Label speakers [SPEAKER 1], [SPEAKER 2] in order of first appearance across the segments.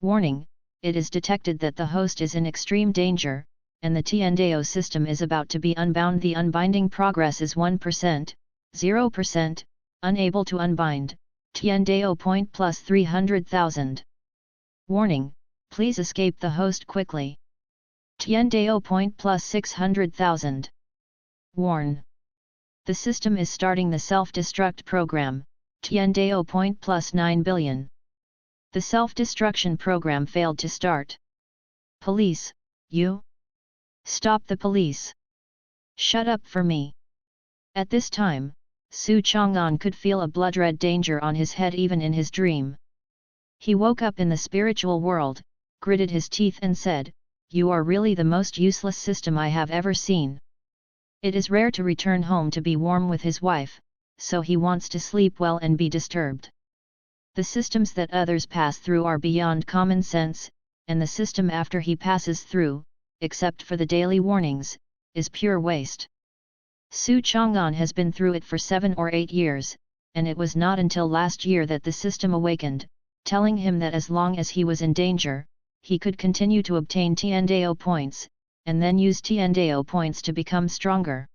[SPEAKER 1] Warning, it is detected that the host is in extreme danger, and the Tiandao system is about to be unbound. The unbinding progress is 1%, 0%, unable to unbind, Tiandao point plus 300,000. Warning, please escape the host quickly. Tiandao point plus 600,000. Warn. The system is starting the self-destruct program, Tiandao point plus 9 billion. The self-destruction program failed to start. Police, you? Stop the police. Shut up for me. At this time, Su Chang'an could feel a blood-red danger on his head even in his dream. He woke up in the spiritual world, gritted his teeth and said, "You are really the most useless system I have ever seen." It is rare to return home to be warm with his wife, so he wants to sleep well and be disturbed. The systems that others pass through are beyond common sense, and the system after he passes through, except for the daily warnings, is pure waste. Su Chang'an has been through it for 7 or 8 years, and it was not until last year that the system awakened, telling him that as long as he was in danger, he could continue to obtain Tiandao points, and then use Tiandao points to become stronger.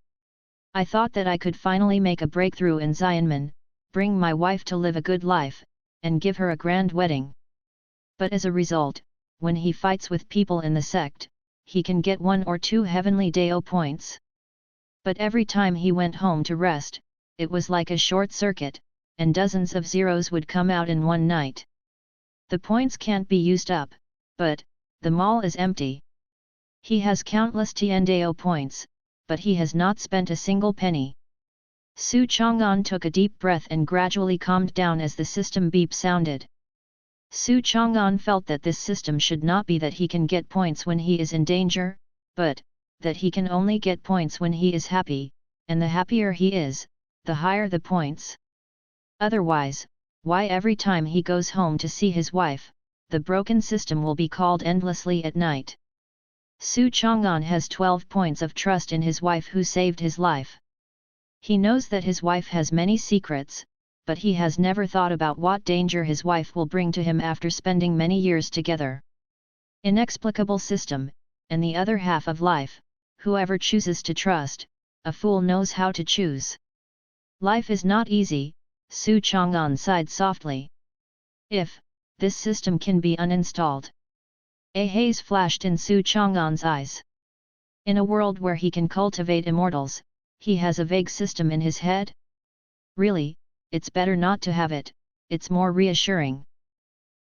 [SPEAKER 1] I thought that I could finally make a breakthrough in Xianmen, bring my wife to live a good life, and give her a grand wedding. But as a result, when he fights with people in the sect, he can get 1 or 2 heavenly Dao points. But every time he went home to rest, it was like a short circuit, and dozens of zeros would come out in one night. The points can't be used up, but the mall is empty. He has countless Tiandao points, but he has not spent a single penny. Su Chang'an took a deep breath and gradually calmed down as the system beep sounded. Su Chang'an felt that this system should not be that he can get points when he is in danger, but that he can only get points when he is happy, and the happier he is, the higher the points. Otherwise, why every time he goes home to see his wife, the broken system will be called endlessly at night. Su Chang'an has 12 points of trust in his wife who saved his life. He knows that his wife has many secrets, but he has never thought about what danger his wife will bring to him after spending many years together. Inexplicable system, and the other half of life, whoever chooses to trust, a fool knows how to choose. Life is not easy, Su Chang'an sighed softly. If this system can be uninstalled. A haze flashed in Su Chang'an's eyes. In a world where he can cultivate immortals, he has a vague system in his head? Really, it's better not to have it, it's more reassuring.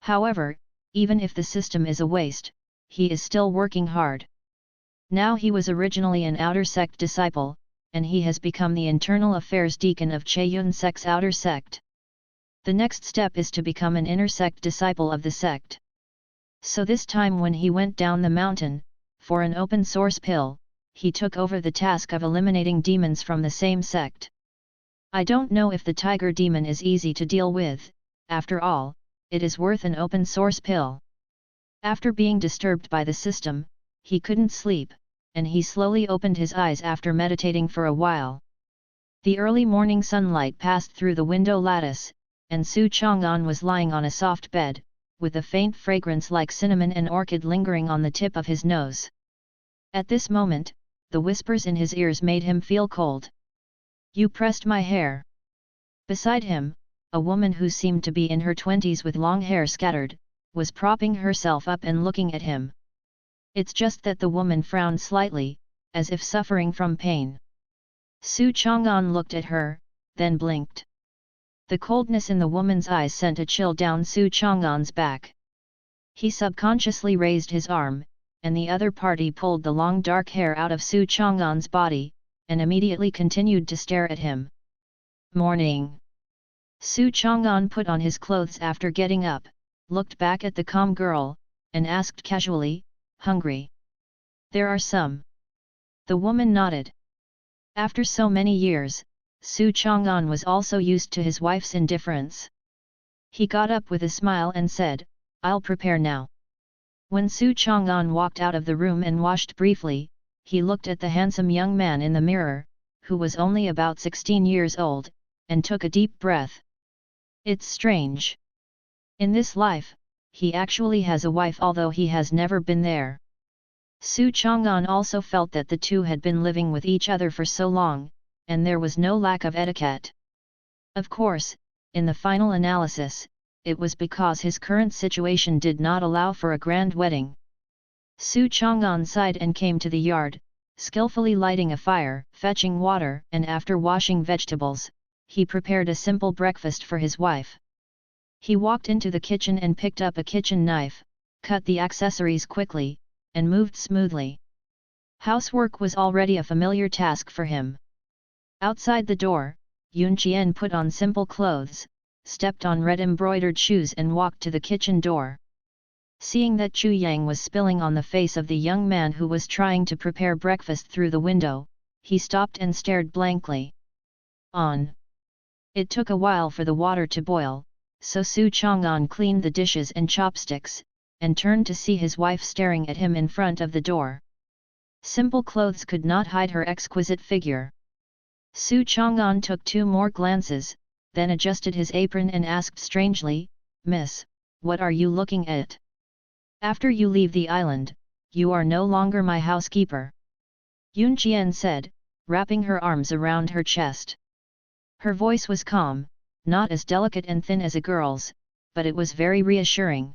[SPEAKER 1] However, even if the system is a waste, he is still working hard. Now he was originally an outer sect disciple, and he has become the internal affairs deacon of Che-Yun sect's outer sect. The next step is to become an inner sect disciple of the sect. So this time when he went down the mountain, for an open source pill, he took over the task of eliminating demons from the same sect. I don't know if the tiger demon is easy to deal with, after all, it is worth an open source pill. After being disturbed by the system, he couldn't sleep, and he slowly opened his eyes after meditating for a while. The early morning sunlight passed through the window lattice, and Su Chang'an was lying on a soft bed, with a faint fragrance like cinnamon and orchid lingering on the tip of his nose. At this moment, the whispers in his ears made him feel cold. "You pressed my hair." Beside him, a woman who seemed to be in her 20s with long hair scattered, was propping herself up and looking at him. It's just that the woman frowned slightly, as if suffering from pain. Su Chang'an looked at her, then blinked. The coldness in the woman's eyes sent a chill down Su Chang'an's back. He subconsciously raised his arm, and the other party pulled the long dark hair out of Su Chang'an's body, and immediately continued to stare at him. "Morning." Su Chang'an put on his clothes after getting up, looked back at the calm girl, and asked casually, "Hungry?" "There are some." The woman nodded. After so many years, Su Chang'an was also used to his wife's indifference. He got up with a smile and said, "I'll prepare now." When Su Chang'an walked out of the room and washed briefly, he looked at the handsome young man in the mirror, who was only about 16 years old, and took a deep breath. It's strange. In this life, he actually has a wife although he has never been there. Su Chang'an also felt that the two had been living with each other for so long, and there was no lack of etiquette. Of course, in the final analysis, it was because his current situation did not allow for a grand wedding. Su Chang'an sighed and came to the yard, skillfully lighting a fire, fetching water, and after washing vegetables, he prepared a simple breakfast for his wife. He walked into the kitchen and picked up a kitchen knife, cut the accessories quickly, and moved smoothly. Housework was already a familiar task for him. Outside the door, Yun Qian put on simple clothes, stepped on red embroidered shoes and walked to the kitchen door. Seeing that Chu Yang was spilling on the face of the young man who was trying to prepare breakfast through the window, he stopped and stared blankly. On. It took a while for the water to boil, so Su Chang'an cleaned the dishes and chopsticks, and turned to see his wife staring at him in front of the door. Simple clothes could not hide her exquisite figure. Su Chang'an took 2 more glances, then adjusted his apron and asked strangely, "Miss, what are you looking at? After you leave the island, you are no longer my housekeeper," Yun Qian said, wrapping her arms around her chest. Her voice was calm, not as delicate and thin as a girl's, but it was very reassuring.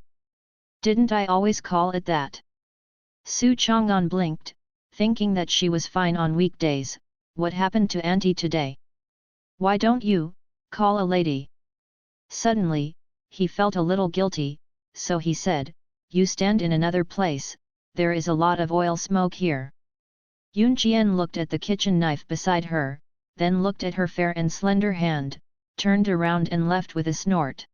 [SPEAKER 1] "Didn't I always call it that?" Su Chang'an blinked, thinking that she was fine on weekdays. What happened to Auntie today? "Why don't you call a lady?" Suddenly, he felt a little guilty, so he said, "You stand in another place, there is a lot of oil smoke here." Yun Qian looked at the kitchen knife beside her, then looked at her fair and slender hand, turned around and left with a snort.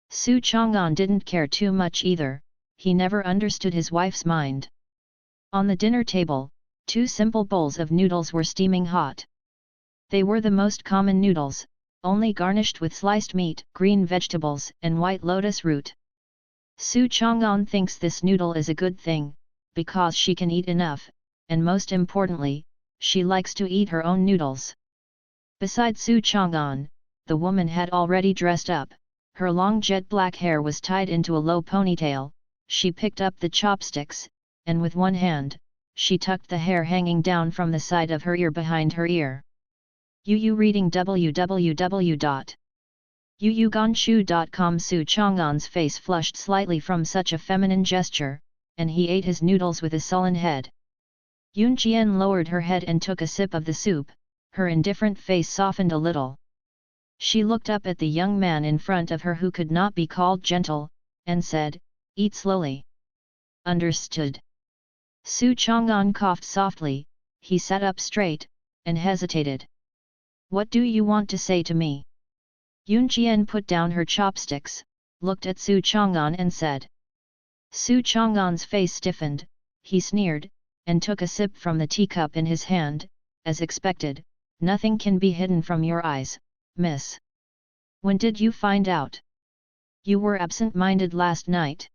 [SPEAKER 1] Su Chang'an didn't care too much either, he never understood his wife's mind. On the dinner table, 2 simple bowls of noodles were steaming hot. They were the most common noodles, only garnished with sliced meat, green vegetables, and white lotus root. Su Chang'an thinks this noodle is a good thing, because she can eat enough, and most importantly, she likes to eat her own noodles. Besides Su Chang'an, the woman had already dressed up, her long jet black hair was tied into a low ponytail, she picked up the chopsticks, and with one hand, she tucked the hair hanging down from the side of her ear behind her ear. Yu reading www.yuyuganshu.com. Su Chang'an's face flushed slightly from such a feminine gesture, and he ate his noodles with a sullen head. Yun Qian lowered her head and took a sip of the soup, her indifferent face softened a little. She looked up at the young man in front of her who could not be called gentle, and said, "Eat slowly." "Understood." Su Chang'an coughed softly, he sat up straight, and hesitated. "What do you want to say to me?" Yun Qian put down her chopsticks, looked at Su Chang'an and said. Su Chang'an's face stiffened, he sneered, and took a sip from the teacup in his hand. "As expected, nothing can be hidden from your eyes, miss. When did you find out? You were absent-minded last night."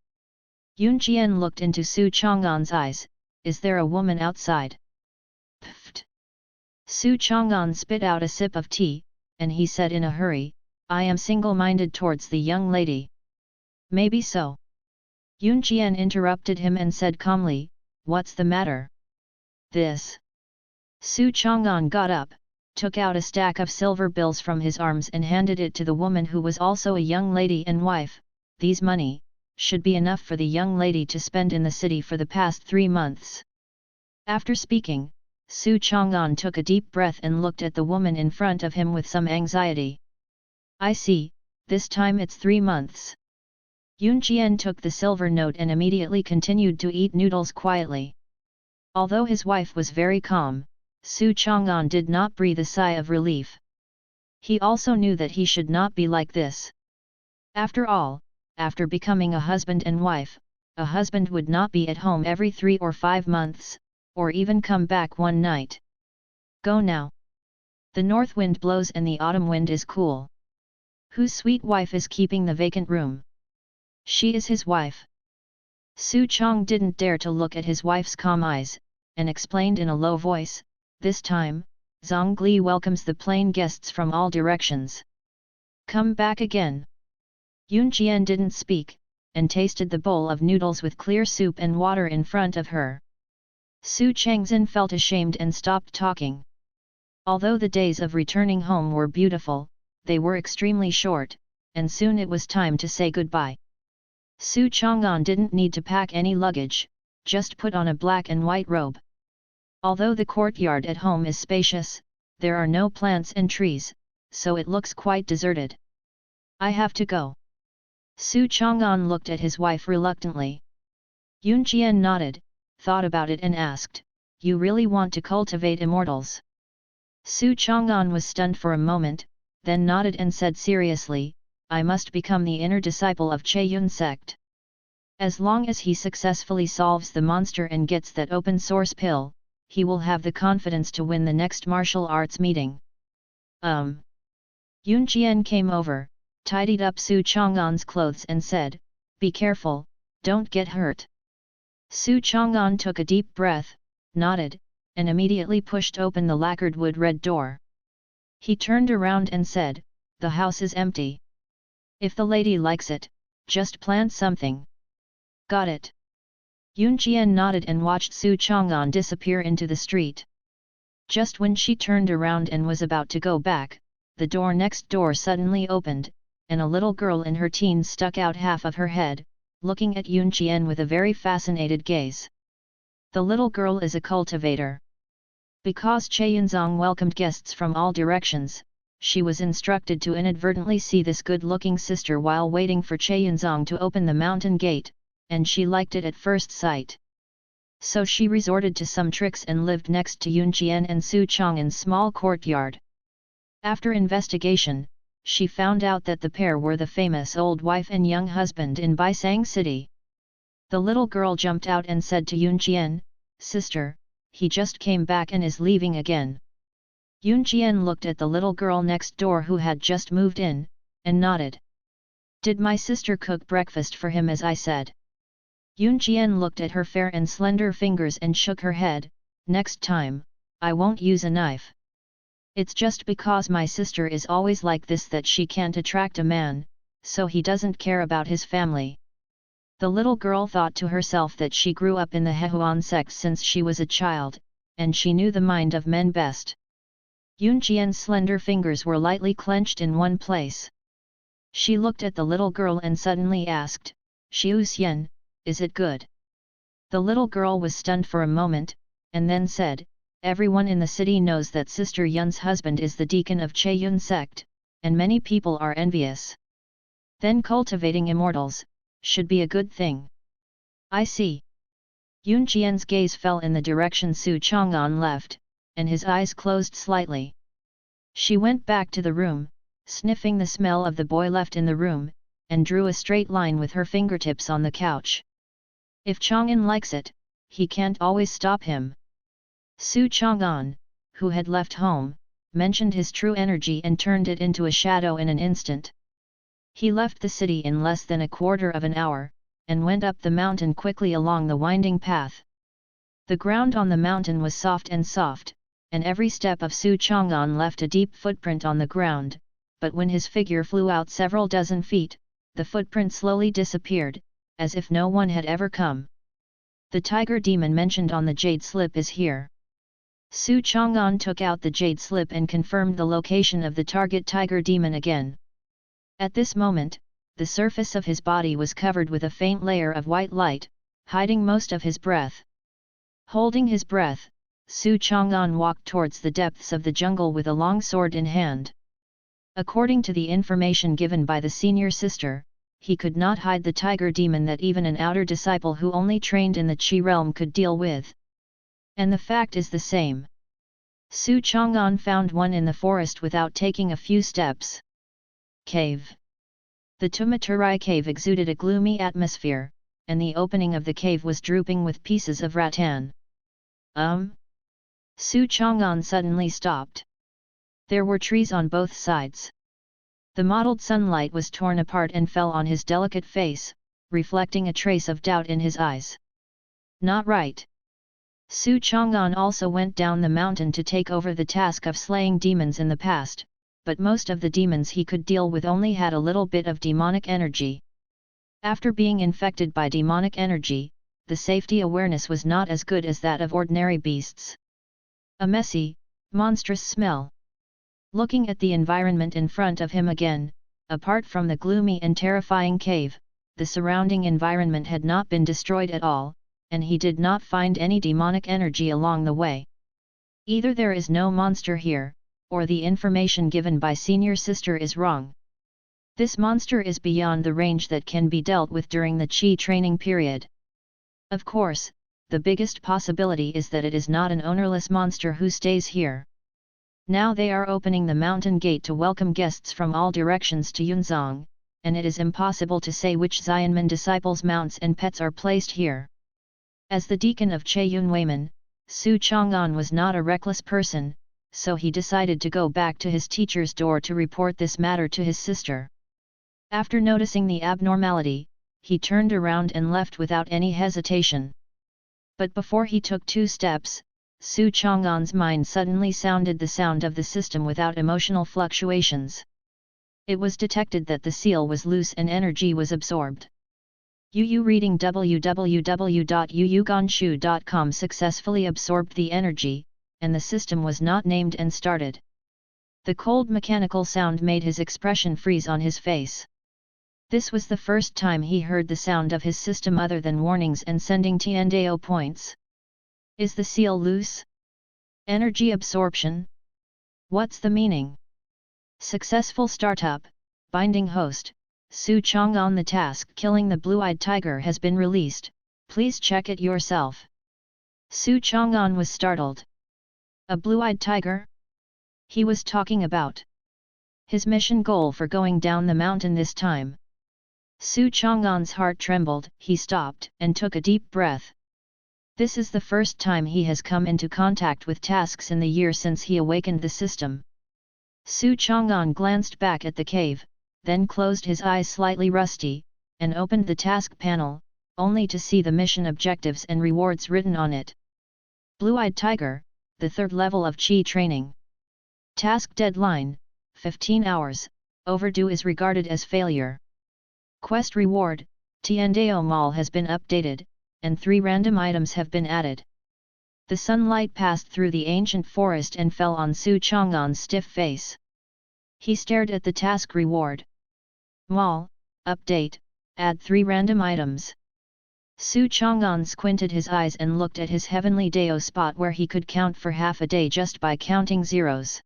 [SPEAKER 1] Yun Qian looked into Su Chang'an's eyes. "Is there a woman outside?" "Pfft." Su Chang'an spit out a sip of tea, and he said in a hurry, "I am single-minded towards the young lady." "Maybe so." Yun Qian interrupted him and said calmly, "What's the matter?" "This." Su Chang'an got up, took out a stack of silver bills from his arms and handed it to the woman who was also a young lady and wife. "These money should be enough for the young lady to spend in the city for the past 3 months. After speaking, Su Chang'an took a deep breath and looked at the woman in front of him with some anxiety. "I see, this time it's 3 months." Yun Qian took the silver note and immediately continued to eat noodles quietly. Although his wife was very calm, Su Chang'an did not breathe a sigh of relief. He also knew that he should not be like this. After all, after becoming a husband and wife, a husband would not be at home every 3 or 5 months, or even come back one night. "Go now. The north wind blows and the autumn wind is cool. Whose sweet wife is keeping the vacant room?" "She is his wife." Su Chang didn't dare to look at his wife's calm eyes, and explained in a low voice, "This time, Zhongli welcomes the plain guests from all directions. Come back again." Yun Qian didn't speak, and tasted the bowl of noodles with clear soup and water in front of her. Su Changzhen felt ashamed and stopped talking. Although the days of returning home were beautiful, they were extremely short, and soon it was time to say goodbye. Su Chang'an didn't need to pack any luggage, just put on a black and white robe. Although the courtyard at home is spacious, there are no plants and trees, so it looks quite deserted. I have to go. Su Chang'an looked at his wife reluctantly. Yun Jian nodded, thought about it and asked, "You really want to cultivate immortals?" Su Chang'an was stunned for a moment, then nodded and said seriously, "I must become the inner disciple of Che Yun sect. As long as he successfully solves the monster and gets that open source pill, he will have the confidence to win the next martial arts meeting." Yun Jian came over, tidied up Su Chang'an's clothes and said, "Be careful, don't get hurt." Su Chang'an took a deep breath, nodded, and immediately pushed open the lacquered wood red door. He turned around and said, "The house is empty. If the lady likes it, just plant something." "Got it." Yun Jian nodded and watched Su Chang'an disappear into the street. Just when she turned around and was about to go back, the door next door suddenly opened, and a little girl in her teens stuck out half of her head, looking at Yun Jian with a very fascinated gaze. The little girl is a cultivator. Because Che Yunzong welcomed guests from all directions, she was instructed to inadvertently see this good-looking sister while waiting for Che Yunzong to open the mountain gate, and she liked it at first sight. So she resorted to some tricks and lived next to Yun Jian and Su Chang'an's small courtyard. After investigation, she found out that the pair were the famous old wife and young husband in Baisang City. The little girl jumped out and said to Yun Jian, "Sister, he just came back and is leaving again." Yun Jian looked at the little girl next door who had just moved in, and nodded. "Did my sister cook breakfast for him as I said?" Yun Jian looked at her fair and slender fingers and shook her head, "Next time, I won't use a knife. It's just because my sister is always like this that she can't attract a man, so he doesn't care about his family." The little girl thought to herself that she grew up in the Hehuan sect since she was a child, and she knew the mind of men best. Yun Jian's slender fingers were lightly clenched in one place. She looked at the little girl and suddenly asked, "Xiu Xian, is it good?" The little girl was stunned for a moment, and then said, "Everyone in the city knows that Sister Yun's husband is the deacon of Che Yun sect, and many people are envious. Then cultivating immortals should be a good thing." "I see." Yun Jian's gaze fell in the direction Su Chang'an left, and his eyes closed slightly. She went back to the room, sniffing the smell of the boy left in the room, and drew a straight line with her fingertips on the couch. If Chang'an likes it, he can't always stop him. Su Chang'an, who had left home, mentioned his true energy and turned it into a shadow in an instant. He left the city in less than a quarter of an hour, and went up the mountain quickly along the winding path. The ground on the mountain was soft, and every step of Su Chang'an left a deep footprint on the ground, but when his figure flew out several dozen feet, the footprint slowly disappeared, as if no one had ever come. "The tiger demon mentioned on the jade slip is here." Su Chang'an took out the jade slip and confirmed the location of the target tiger demon again. At this moment, the surface of his body was covered with a faint layer of white light, hiding most of his breath. Holding his breath, Su Chang'an walked towards the depths of the jungle with a long sword in hand. According to the information given by the senior sister, he could not hide the tiger demon that even an outer disciple who only trained in the Qi realm could deal with. And the fact is the same. Su Chang'an found one in the forest without taking a few steps. Cave. The Tumaturai cave exuded a gloomy atmosphere, and the opening of the cave was drooping with pieces of rattan. Su Chang'an suddenly stopped. There were trees on both sides. The mottled sunlight was torn apart and fell on his delicate face, reflecting a trace of doubt in his eyes. Not right. Su Chang'an also went down the mountain to take over the task of slaying demons in the past, but most of the demons he could deal with only had a little bit of demonic energy. After being infected by demonic energy, the safety awareness was not as good as that of ordinary beasts. A messy, monstrous smell. Looking at the environment in front of him again, apart from the gloomy and terrifying cave, the surrounding environment had not been destroyed at all, and he did not find any demonic energy along the way. Either there is no monster here, or the information given by Senior Sister is wrong. This monster is beyond the range that can be dealt with during the Qi training period. Of course, the biggest possibility is that it is not an ownerless monster who stays here. Now they are opening the mountain gate to welcome guests from all directions to Yunzong, and it is impossible to say which Xianmen disciples' mounts and pets are placed here. As the deacon of Che Yunweimen, Su Chang'an was not a reckless person, so he decided to go back to his teacher's door to report this matter to his sister. After noticing the abnormality, he turned around and left without any hesitation. But before he took 2 steps, Su Chang'an's mind suddenly sounded the sound of the system without emotional fluctuations. It was detected that the seal was loose and energy was absorbed. Yu reading www.yuyuganshu.com successfully absorbed the energy, and the system was not named and started. The cold mechanical sound made his expression freeze on his face. This was the first time he heard the sound of his system other than warnings and sending Tiandao points. Is the seal loose? Energy absorption? What's the meaning? Successful startup, binding host, Su Chang'an. The task killing the blue-eyed tiger has been released, please check it yourself. Su Chang'an was startled. A blue-eyed tiger? He was talking about his mission goal for going down the mountain this time. Su Chang'an's heart trembled, he stopped and took a deep breath. This is the first time he has come into contact with tasks in the year since he awakened the system. Su Chang'an glanced back at the cave, then closed his eyes slightly rusty, and opened the task panel, only to see the mission objectives and rewards written on it. Blue-eyed tiger, the 3rd level of Qi training. Task deadline, 15 hours, overdue is regarded as failure. Quest reward, Tiandao Mall has been updated, and 3 random items have been added. The sunlight passed through the ancient forest and fell on Su Chang'an's stiff face. He stared at the task reward. Mall, update, add 3 random items. Su Chang'an squinted his eyes and looked at his heavenly Dao spot where he could count for half a day just by counting zeros.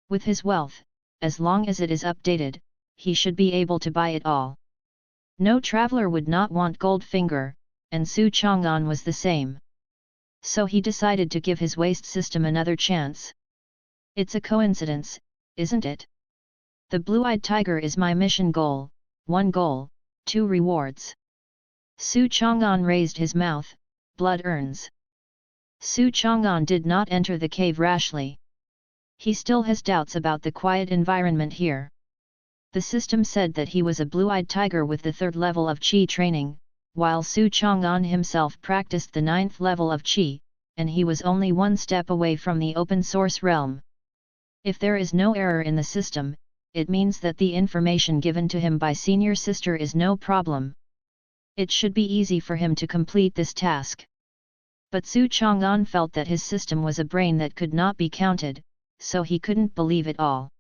[SPEAKER 1] With his wealth, as long as it is updated, he should be able to buy it all. No traveler would not want Goldfinger, and Su Chang'an was the same. So he decided to give his waste system another chance. It's a coincidence, isn't it? The blue-eyed tiger is my mission goal, 1 goal, 2 rewards. Su Chang'an raised his mouth, blood urns. Su Chang'an did not enter the cave rashly. He still has doubts about the quiet environment here. The system said that he was a blue-eyed tiger with the 3rd level of Qi training, while Su Chang'an himself practiced the 9th level of Qi, and he was only 1 step away from the open-source realm. If there is no error in the system, it means that the information given to him by Senior Sister is no problem. It should be easy for him to complete this task. But Su Chang'an felt that his system was a brain that could not be counted, so he couldn't believe it all.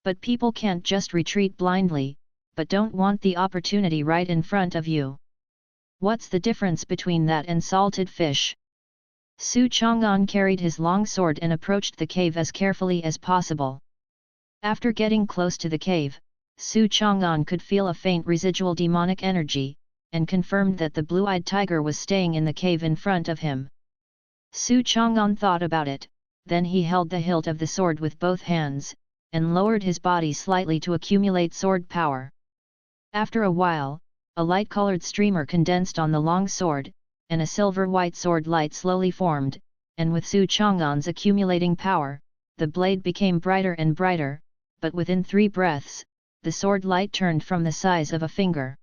[SPEAKER 1] But people can't just retreat blindly, but don't want the opportunity right in front of you. What's the difference between that and salted fish? Su Chang'an carried his long sword and approached the cave as carefully as possible. After getting close to the cave, Su Chang'an could feel a faint residual demonic energy, and confirmed that the blue-eyed tiger was staying in the cave in front of him. Su Chang'an thought about it, then he held the hilt of the sword with both hands, and lowered his body slightly to accumulate sword power. After a while, a light-colored streamer condensed on the long sword, and a silver-white sword light slowly formed, and with Su Chang'an's accumulating power, the blade became brighter and brighter, but within 3 breaths, the sword light turned from the size of a finger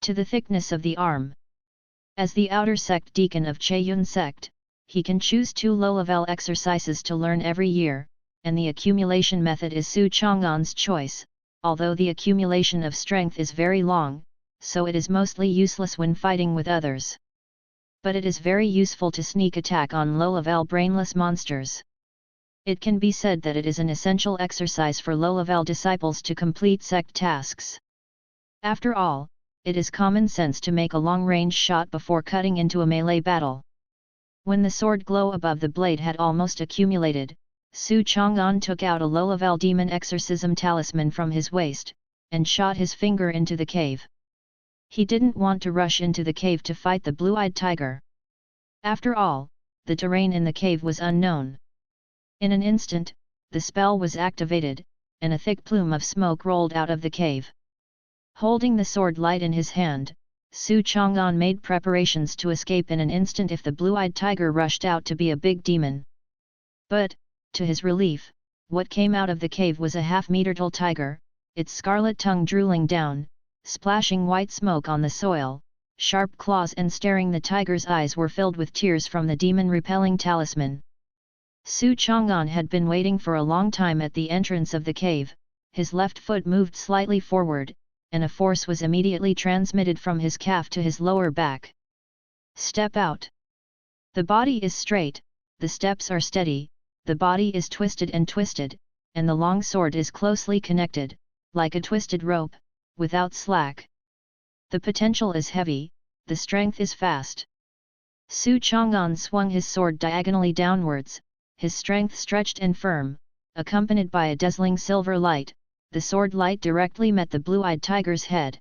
[SPEAKER 1] to the thickness of the arm. As the outer sect deacon of Che Yun sect, he can choose 2 low-level exercises to learn every year, and the accumulation method is Su Chang'an's choice. Although the accumulation of strength is very long, so it is mostly useless when fighting with others. But it is very useful to sneak attack on low-level brainless monsters. It can be said that it is an essential exercise for low-level disciples to complete sect tasks. After all, it is common sense to make a long-range shot before cutting into a melee battle. When the sword glow above the blade had almost accumulated, Su Chang'an took out a low-level demon exorcism talisman from his waist, and shot his finger into the cave. He didn't want to rush into the cave to fight the blue-eyed tiger. After all, the terrain in the cave was unknown. In an instant, the spell was activated, and a thick plume of smoke rolled out of the cave. Holding the sword light in his hand, Su Chang'an made preparations to escape in an instant if the blue-eyed tiger rushed out to be a big demon. But, to his relief, what came out of the cave was a half-meter-tall tiger, its scarlet tongue drooling down, splashing white smoke on the soil. Sharp claws and staring the tiger's eyes were filled with tears from the demon-repelling talisman. Su Chang'an had been waiting for a long time at the entrance of the cave. His left foot moved slightly forward, and a force was immediately transmitted from his calf to his lower back. Step out. The body is straight, the steps are steady, the body is twisted, and the long sword is closely connected, like a twisted rope, without slack. The potential is heavy, the strength is fast. Su Chang'an swung his sword diagonally downwards, his strength stretched and firm, accompanied by a dazzling silver light. The sword light directly met the blue-eyed tiger's head.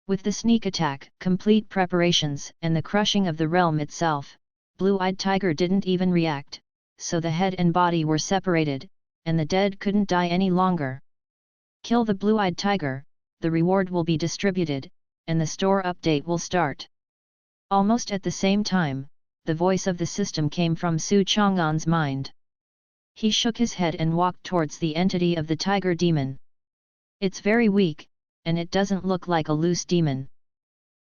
[SPEAKER 1] With the sneak attack, complete preparations, and the crushing of the realm itself, blue-eyed tiger didn't even react, so the head and body were separated, and the dead couldn't die any longer. Kill the blue-eyed tiger, the reward will be distributed, and the store update will start. Almost at the same time, the voice of the system came from Su Chang'an's mind. He shook his head and walked towards the entity of the tiger demon. It's very weak, and it doesn't look like a loose demon.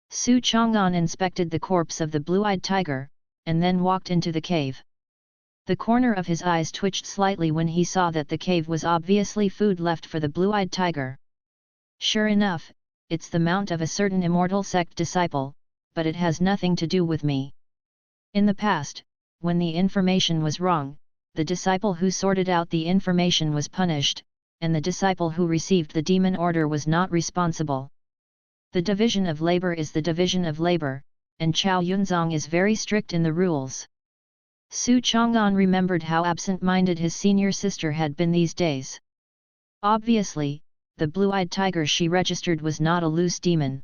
[SPEAKER 1] Su Chang'an inspected the corpse of the blue-eyed tiger, and then walked into the cave. The corner of his eyes twitched slightly when he saw that the cave was obviously food left for the blue-eyed tiger. Sure enough, it's the mount of a certain immortal sect disciple, but it has nothing to do with me. In the past, when the information was wrong, the disciple who sorted out the information was punished, and the disciple who received the demon order was not responsible. The division of labor is the division of labor, and Chao Yunzong is very strict in the rules. Su Chang'an remembered how absent-minded his senior sister had been these days. Obviously, the blue-eyed tiger she registered was not a loose demon.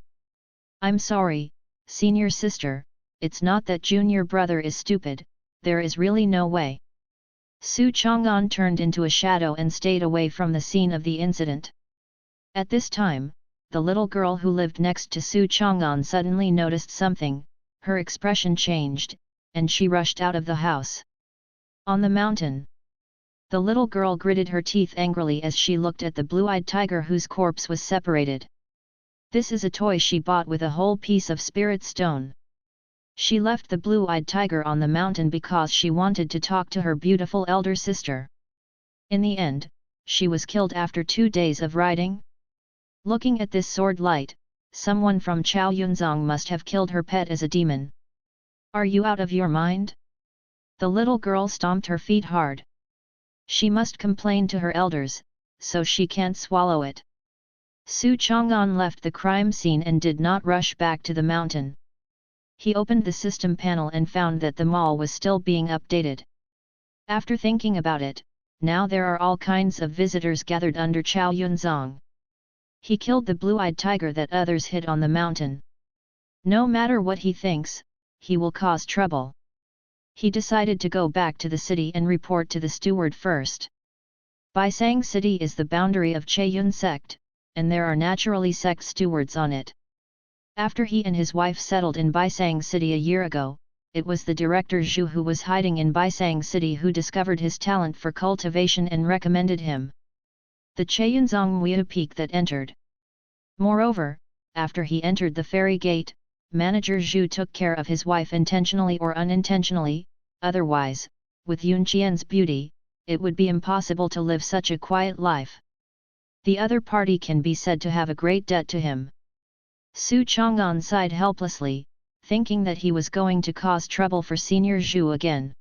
[SPEAKER 1] I'm sorry, senior sister, it's not that junior brother is stupid, there is really no way. Su Chang'an turned into a shadow and stayed away from the scene of the incident. At this time, the little girl who lived next to Su Chang'an suddenly noticed something, her expression changed, and she rushed out of the house. On the mountain. The little girl gritted her teeth angrily as she looked at the blue-eyed tiger whose corpse was separated. This is a toy she bought with a whole piece of spirit stone. She left the blue-eyed tiger on the mountain because she wanted to talk to her beautiful elder sister. In the end, she was killed after 2 days of riding. Looking at this sword light, someone from Chao Yunzong must have killed her pet as a demon. Are you out of your mind? The little girl stomped her feet hard. She must complain to her elders, so she can't swallow it. Su Chang'an left the crime scene and did not rush back to the mountain. He opened the system panel and found that the mall was still being updated. After thinking about it, now there are all kinds of visitors gathered under Chao Yunzong. He killed the blue-eyed tiger that others hid on the mountain. No matter what he thinks, he will cause trouble. He decided to go back to the city and report to the steward first. Baisang City is the boundary of Chaeyun sect, and there are naturally sect stewards on it. After he and his wife settled in Baisang City a year ago, it was the director Zhu who was hiding in Baisang City who discovered his talent for cultivation and recommended him. The Chaeyunzong Muya peak that entered. Moreover, after he entered the ferry gate, manager Zhu took care of his wife intentionally or unintentionally, otherwise, with Yun Qian's beauty, it would be impossible to live such a quiet life. The other party can be said to have a great debt to him. Su Chang'an sighed helplessly, thinking that he was going to cause trouble for Senior Zhu again.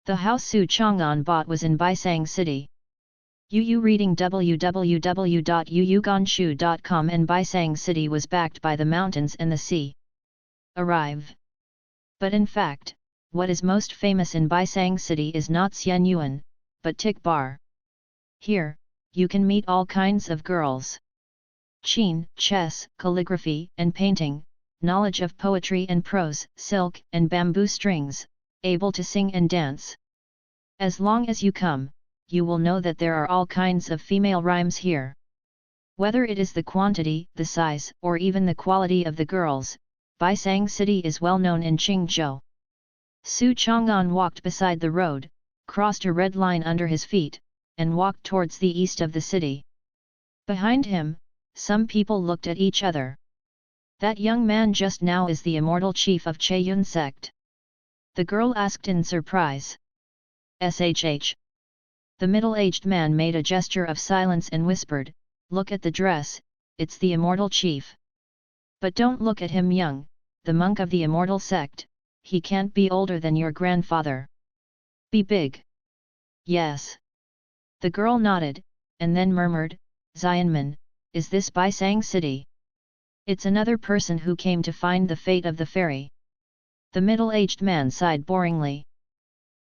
[SPEAKER 1] The house Su Chang'an bought was in Baisang City. Yu reading www.yuyuganshu.com, and Baisang City was backed by the mountains and the sea. Arrive. But in fact, what is most famous in Baisang City is not Xian Yuan, but Tik Bar. Here, you can meet all kinds of girls. Qin, chess, calligraphy and painting, knowledge of poetry and prose, silk and bamboo strings, able to sing and dance. As long as you come, you will know that there are all kinds of female rhymes here. Whether it is the quantity, the size, or even the quality of the girls, Baisang City is well known in Qingzhou. Su Chang'an walked beside the road, crossed a red line under his feet, and walked towards the east of the city. Behind him, some people looked at each other. That young man just now is the immortal chief of Chaeyun sect. The girl asked in surprise. Shh. The middle-aged man made a gesture of silence and whispered, "Look at the dress, it's the immortal chief. But don't look at him young, the monk of the immortal sect, he can't be older than your grandfather. Be big." Yes. The girl nodded, and then murmured, "Xianmen, is this Baisang City?" "It's another person who came to find the fate of the fairy." The middle-aged man sighed boringly.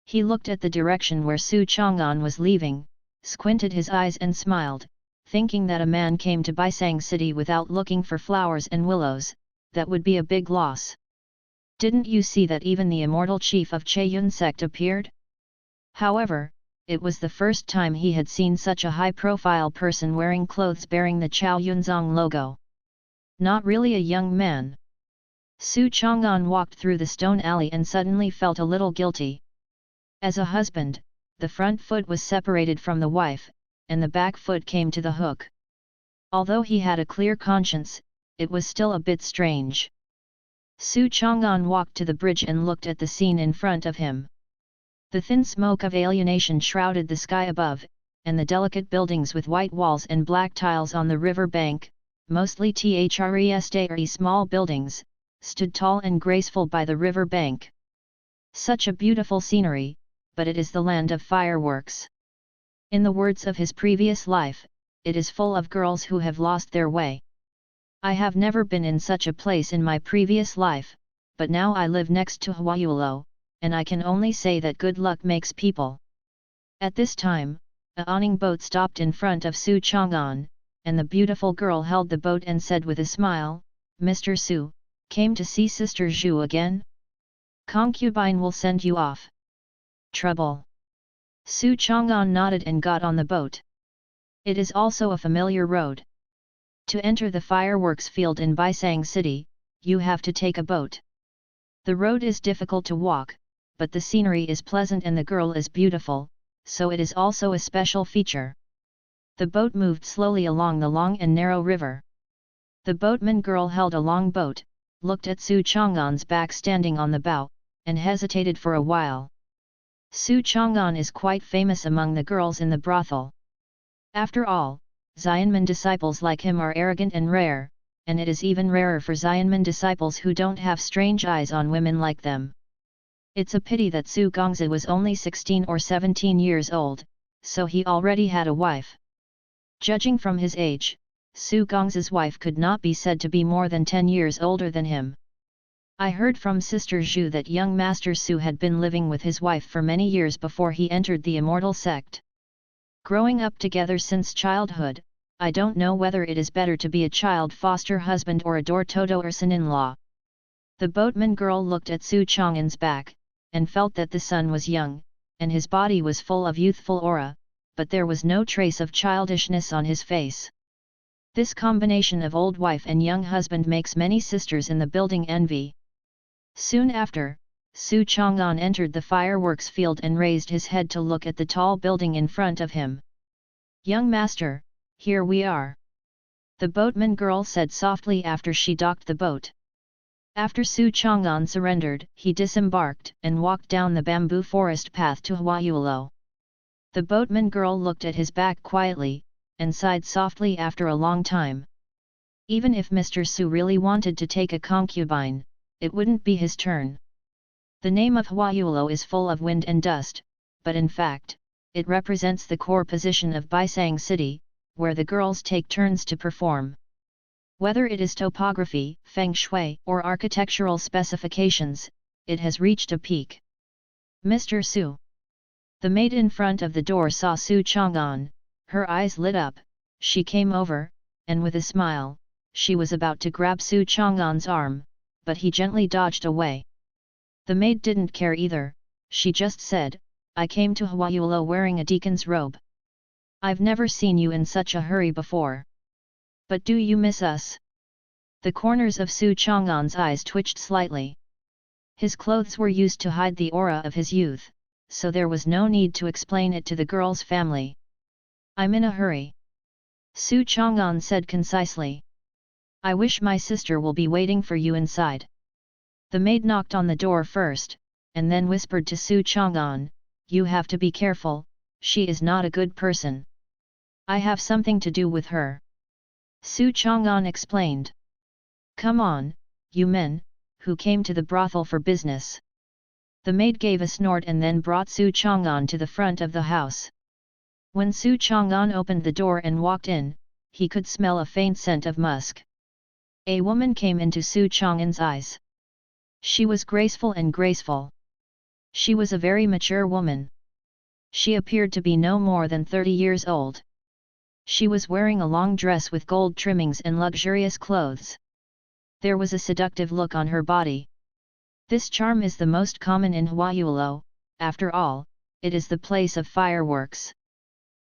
[SPEAKER 1] He looked at the direction where Su Chang'an was leaving, squinted his eyes and smiled, thinking that a man came to Baisang City without looking for flowers and willows, that would be a big loss. "Didn't you see that even the immortal chief of Chaeyun sect appeared?" However, it was the first time he had seen such a high-profile person wearing clothes bearing the Chao Yunzong logo. Not really a young man. Su Chang'an walked through the stone alley and suddenly felt a little guilty. As a husband, the front foot was separated from the wife, and the back foot came to the hook. Although he had a clear conscience, it was still a bit strange. Su Chang'an walked to the bridge and looked at the scene in front of him. The thin smoke of alienation shrouded the sky above, and the delicate buildings with white walls and black tiles on the river bank, mostly small buildings, stood tall and graceful by the river bank. Such a beautiful scenery, but it is the land of fireworks. In the words of his previous life, it is full of girls who have lost their way. I have never been in such a place in my previous life, but now I live next to Huayulo, and I can only say that good luck makes people. At this time, a awning boat stopped in front of Su Chang'an, and the beautiful girl held the boat and said with a smile, "Mr. Su, came to see Sister Zhu again? Concubine will send you off." Trouble. Su Chang'an nodded and got on the boat. It is also a familiar road. To enter the fireworks field in Baisang City, you have to take a boat. The road is difficult to walk, but the scenery is pleasant and the girl is beautiful, so it is also a special feature. The boat moved slowly along the long and narrow river. The boatman girl held a long boat, looked at Su Chang'an's back standing on the bow, and hesitated for a while. Su Chang'an is quite famous among the girls in the brothel. After all, Xianmen disciples like him are arrogant and rare, and it is even rarer for Xianmen disciples who don't have strange eyes on women like them. It's a pity that Su Gongzi was only 16 or 17 years old, so he already had a wife. Judging from his age, Su Gongzi's wife could not be said to be more than 10 years older than him. I heard from Sister Zhu that young Master Su had been living with his wife for many years before he entered the immortal sect. Growing up together since childhood, I don't know whether it is better to be a child foster husband or a door-toto or son-in-law. The boatman girl looked at Su Chang'an's back, and felt that the son was young, and his body was full of youthful aura, but there was no trace of childishness on his face. This combination of old wife and young husband makes many sisters in the building envy. Soon after, Su Chang'an entered the fireworks field and raised his head to look at the tall building in front of him. "Young master, here we are," the boatman girl said softly after she docked the boat. After Su Chang'an surrendered, he disembarked and walked down the bamboo forest path to Huayulo. The boatman girl looked at his back quietly, and sighed softly after a long time. Even if Mr. Su really wanted to take a concubine, it wouldn't be his turn. The name of Huayulo is full of wind and dust, but in fact, it represents the core position of Baisang City, where the girls take turns to perform. Whether it is topography, feng shui, or architectural specifications, it has reached a peak. Mr. Su. The maid in front of the door saw Su Chang'an, her eyes lit up, she came over, and with a smile, she was about to grab Su Chang'an's arm, but he gently dodged away. The maid didn't care either, she just said, I came to Huayulo wearing a deacon's robe. I've never seen you in such a hurry before. But do you miss us? The corners of Su Chang'an's eyes twitched slightly. His clothes were used to hide the aura of his youth, so there was no need to explain it to the girl's family. I'm in a hurry. Su Chang'an said concisely. I wish my sister will be waiting for you inside. The maid knocked on the door first, and then whispered to Su Chang'an, you have to be careful, she is not a good person. I have something to do with her. Su Chang'an explained. Come on, you men, who came to the brothel for business. The maid gave a snort and then brought Su Chang'an to the front of the house. When Su Chang'an opened the door and walked in, he could smell a faint scent of musk. A woman came into Su Chang'an's eyes. She was graceful and graceful. She was a very mature woman. She appeared to be no more than 30 years old. She was wearing a long dress with gold trimmings and luxurious clothes. There was a seductive look on her body. This charm is the most common in Huayulo, after all, it is the place of fireworks.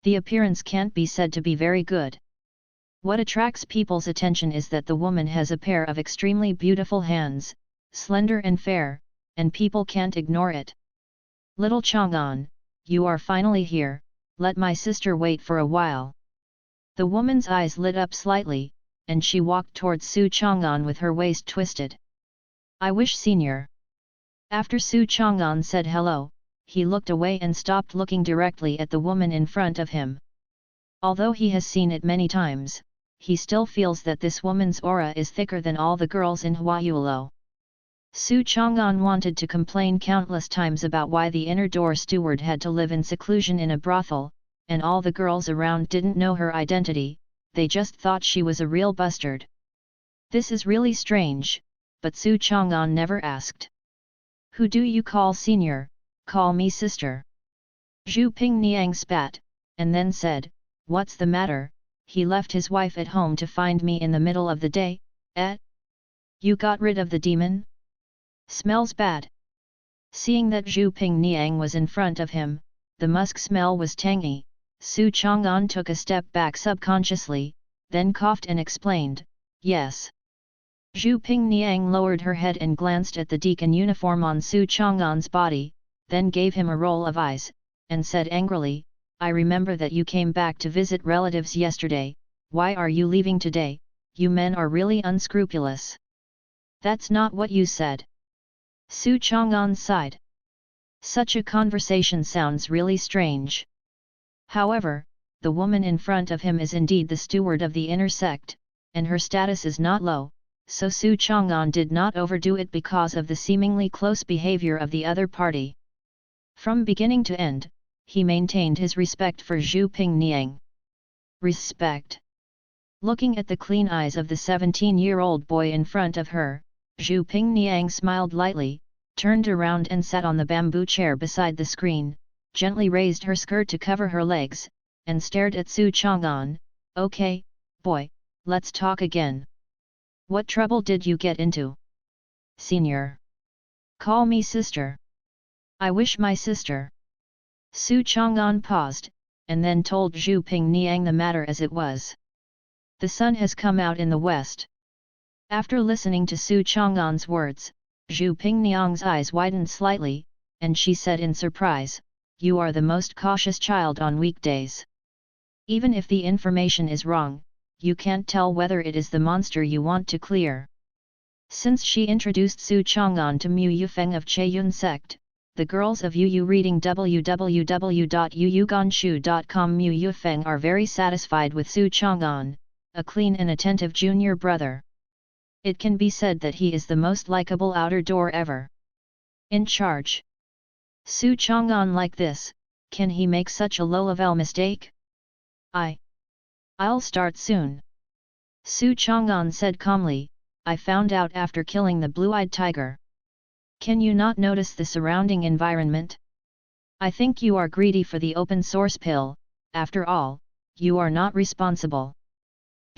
[SPEAKER 1] The appearance can't be said to be very good. What attracts people's attention is that the woman has a pair of extremely beautiful hands, slender and fair, and people can't ignore it. Little Chang'an, you are finally here, let my sister wait for a while. The woman's eyes lit up slightly, and she walked towards Su Chang'an with her waist twisted. I wish senior. After Su Chang'an said hello, he looked away and stopped looking directly at the woman in front of him. Although he has seen it many times, he still feels that this woman's aura is thicker than all the girls in Huayulo. Su Chang'an wanted to complain countless times about why the inner door steward had to live in seclusion in a brothel, and all the girls around didn't know her identity, they just thought she was a real bastard. This is really strange, but Su Chang'an never asked. Who do you call senior? Call me sister. Zhu Pingniang spat, and then said, what's the matter, he left his wife at home to find me in the middle of the day, eh? You got rid of the demon? Smells bad. Seeing that Zhu Pingniang was in front of him, the musk smell was tangy, Su Chang'an took a step back subconsciously, then coughed and explained, yes. Zhu Pingniang lowered her head and glanced at the deacon uniform on Su Chang'an's body, then gave him a roll of eyes, and said angrily, I remember that you came back to visit relatives yesterday, why are you leaving today? You men are really unscrupulous. That's not what you said. Su Chang'an sighed. Such a conversation sounds really strange. However, the woman in front of him is indeed the steward of the inner sect, and her status is not low, so Su Chang'an did not overdo it because of the seemingly close behavior of the other party. From beginning to end, he maintained his respect for Zhu Pingniang. Respect. Looking at the clean eyes of the 17-year-old boy in front of her, Zhu Pingniang smiled lightly, turned around and sat on the bamboo chair beside the screen, gently raised her skirt to cover her legs, and stared at Su Chang'an. Okay, boy, let's talk again. What trouble did you get into? Senior. Call me sister. I wish my sister. Su Chang'an paused, and then told Zhu Pingniang the matter as it was. The sun has come out in the west. After listening to Su Chang'an's words, Zhu Pingniang's eyes widened slightly, and she said in surprise, you are the most cautious child on weekdays. Even if the information is wrong, you can't tell whether it is the monster you want to clear. Since she introduced Su Chang'an to Mu Yufeng of Cheiyun sect, the girls of Yu reading www.yuyuganshu.com Mu Yufeng are very satisfied with Su Chang'an, a clean and attentive junior brother. It can be said that he is the most likable outer door ever. In charge. Su Chang'an like this, can he make such a low-level mistake? I'll start soon. Su Chang'an said calmly, I found out after killing the blue-eyed tiger. Can you not notice the surrounding environment? I think you are greedy for the open source pill, after all, you are not responsible.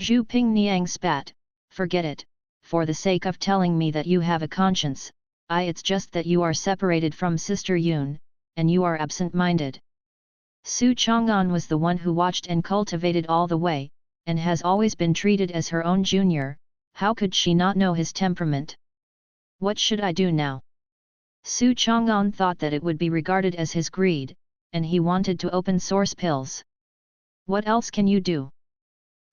[SPEAKER 1] Zhu Pingniang spat, forget it, for the sake of telling me that you have a conscience, it's just that you are separated from Sister Yun, and you are absent-minded. Su Chang'an was the one who watched and cultivated all the way, and has always been treated as her own junior, how could she not know his temperament? What should I do now? Su Chang'an thought that it would be regarded as his greed, and he wanted to open source pills. What else can you do?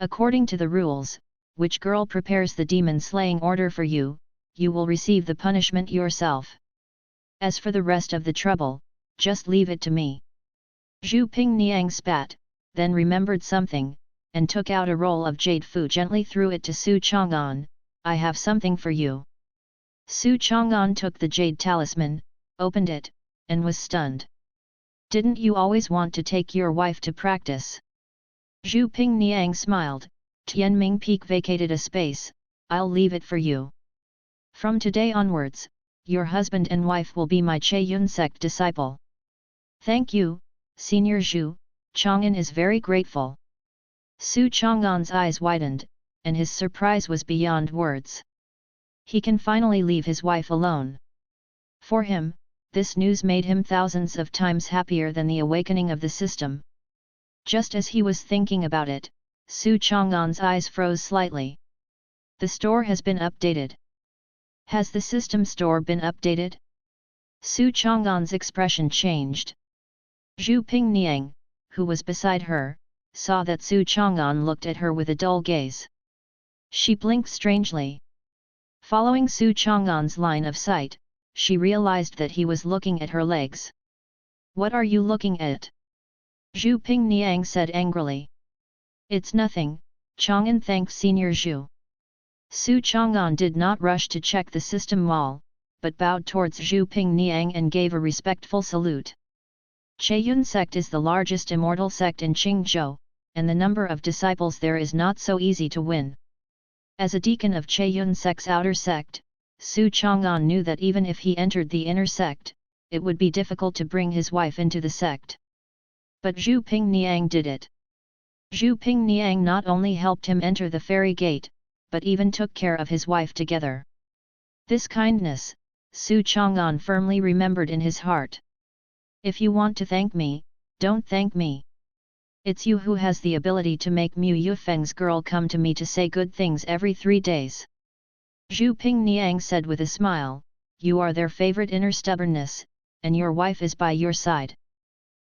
[SPEAKER 1] According to the rules, which girl prepares the demon-slaying order for you, you will receive the punishment yourself. As for the rest of the trouble, just leave it to me. Zhu Pingniang spat, then remembered something, and took out a roll of jade fu gently threw it to Su Chang'an, I have something for you. Su Chang'an took the jade talisman, opened it, and was stunned. Didn't you always want to take your wife to practice? Zhu Pingniang smiled, Tianming Peak vacated a space, I'll leave it for you. From today onwards, your husband and wife will be my Che Yun sect disciple. Thank you, Senior Zhu, Chang'an is very grateful. Su Chang'an's eyes widened, and his surprise was beyond words. He can finally leave his wife alone. For him, this news made him thousands of times happier than the awakening of the system. Just as he was thinking about it, Su Chang'an's eyes froze slightly. The store has been updated. Has the system store been updated? Su Chang'an's expression changed. Zhu Pingniang, who was beside her, saw that Su Chang'an looked at her with a dull gaze. She blinked strangely. Following Su Chang'an's line of sight, she realized that he was looking at her legs. What are you looking at? Zhu Pingniang said angrily. It's nothing, Chang'an thanked Senior Zhu. Su Chang'an did not rush to check the system wall, but bowed towards Zhu Pingniang and gave a respectful salute. Che Yun sect is the largest immortal sect in Qingzhou, and the number of disciples there is not so easy to win. As a deacon of Che Yun sect's outer sect, Su Chang'an knew that even if he entered the inner sect, it would be difficult to bring his wife into the sect. But Zhu Pingniang did it. Zhu Pingniang not only helped him enter the fairy gate, but even took care of his wife together. This kindness, Su Chang'an firmly remembered in his heart. If you want to thank me, don't thank me. It's you who has the ability to make Mu Yufeng's girl come to me to say good things every 3 days. Zhu Pingniang said with a smile, you are their favorite inner stubbornness, and your wife is by your side.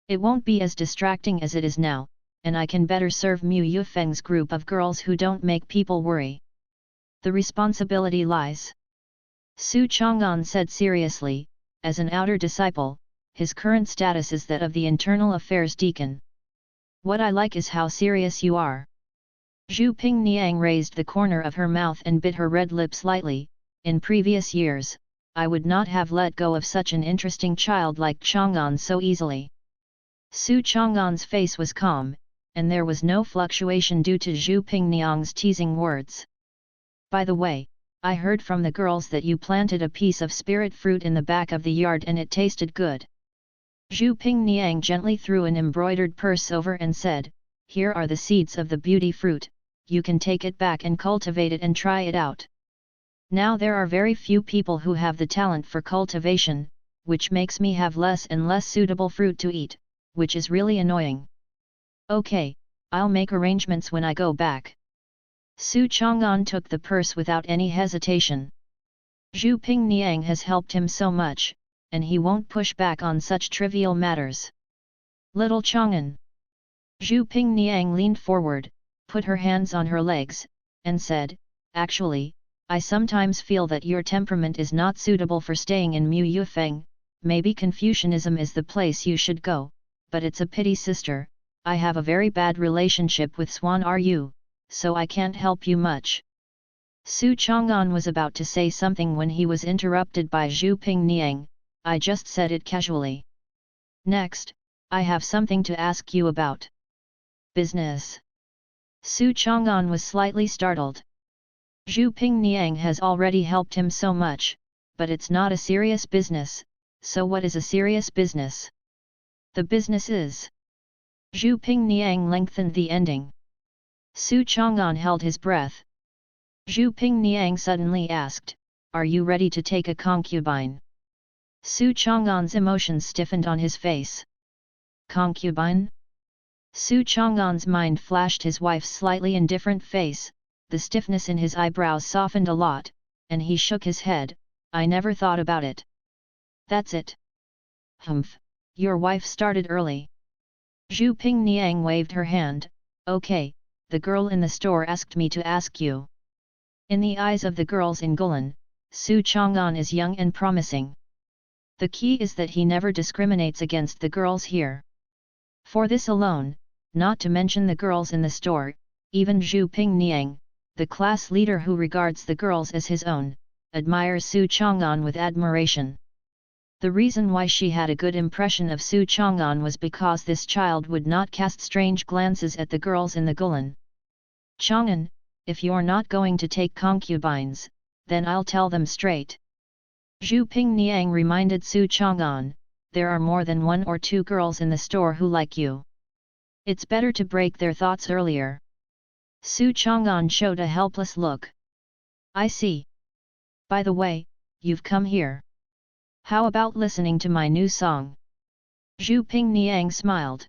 [SPEAKER 1] It won't be as distracting as it is now, and I can better serve Mu Yufeng's group of girls who don't make people worry. The responsibility lies. Su Chang'an said seriously, as an outer disciple, his current status is that of the internal affairs deacon. What I like is how serious you are. Zhu Pingniang raised the corner of her mouth and bit her red lips lightly. In previous years, I would not have let go of such an interesting child like Chang'an so easily. Su Chang'an's face was calm, and there was no fluctuation due to Zhu Pingniang's teasing words. By the way, I heard from the girls that you planted a piece of spirit fruit in the back of the yard and it tasted good. Zhu Pingniang gently threw an embroidered purse over and said, here are the seeds of the beauty fruit, you can take it back and cultivate it and try it out. Now there are very few people who have the talent for cultivation, which makes me have less and less suitable fruit to eat, which is really annoying. Okay, I'll make arrangements when I go back. Su Chang'an took the purse without any hesitation. Zhu Pingniang has helped him so much, and he won't push back on such trivial matters. Little Chang'an. Zhu Pingniang leaned forward, put her hands on her legs, and said, actually, I sometimes feel that your temperament is not suitable for staying in Mu Yufeng, maybe Confucianism is the place you should go, but it's a pity sister, I have a very bad relationship with Swan Ru. so I can't help you much. Su Chang'an was about to say something when he was interrupted by Zhu Pingniang. I just said it casually. Next, I have something to ask you about. Business. Su Chang'an was slightly startled. Zhu Pingniang has already helped him so much, but it's not a serious business, so what is a serious business? The business is. Zhu Pingniang lengthened the ending. Su Chang'an held his breath. Zhu Pingniang suddenly asked, "Are you ready to take a concubine?" Su Chang'an's emotions stiffened on his face. Concubine? Su Chang'an's mind flashed his wife's slightly indifferent face, the stiffness in his eyebrows softened a lot, and he shook his head. I never thought about it. That's it. Humph, your wife started early. Zhu Pingniang waved her hand. Okay, the girl in the store asked me to ask you. In the eyes of the girls in Gulan, Su Chang'an is young and promising. The key is that he never discriminates against the girls here. For this alone, not to mention the girls in the store, even Zhu Pingniang, the class leader who regards the girls as his own, admires Su Chang'an with admiration. The reason why she had a good impression of Su Chang'an was because this child would not cast strange glances at the girls in the Gulan. Chang'an, if you're not going to take concubines, then I'll tell them straight. Zhu Pingniang reminded Su Chang'an, there are more than 1 or 2 girls in the store who like you. It's better to break their thoughts earlier. Su Chang'an showed a helpless look. I see. By the way, you've come here. How about listening to my new song? Zhu Pingniang smiled.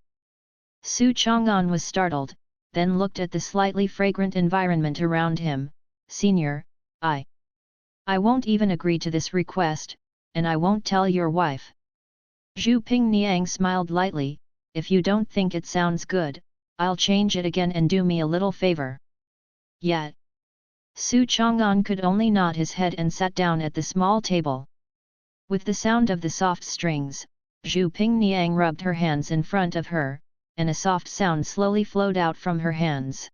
[SPEAKER 1] Su Chang'an was startled, then looked at the slightly fragrant environment around him. Senior, I won't even agree to this request, and I won't tell your wife. Zhu Pingniang smiled lightly. If you don't think it sounds good, I'll change it again and do me a little favor. Yet. Su Chang'an could only nod his head and sat down at the small table. With the sound of the soft strings, Zhu Pingniang rubbed her hands in front of her, and a soft sound slowly flowed out from her hands.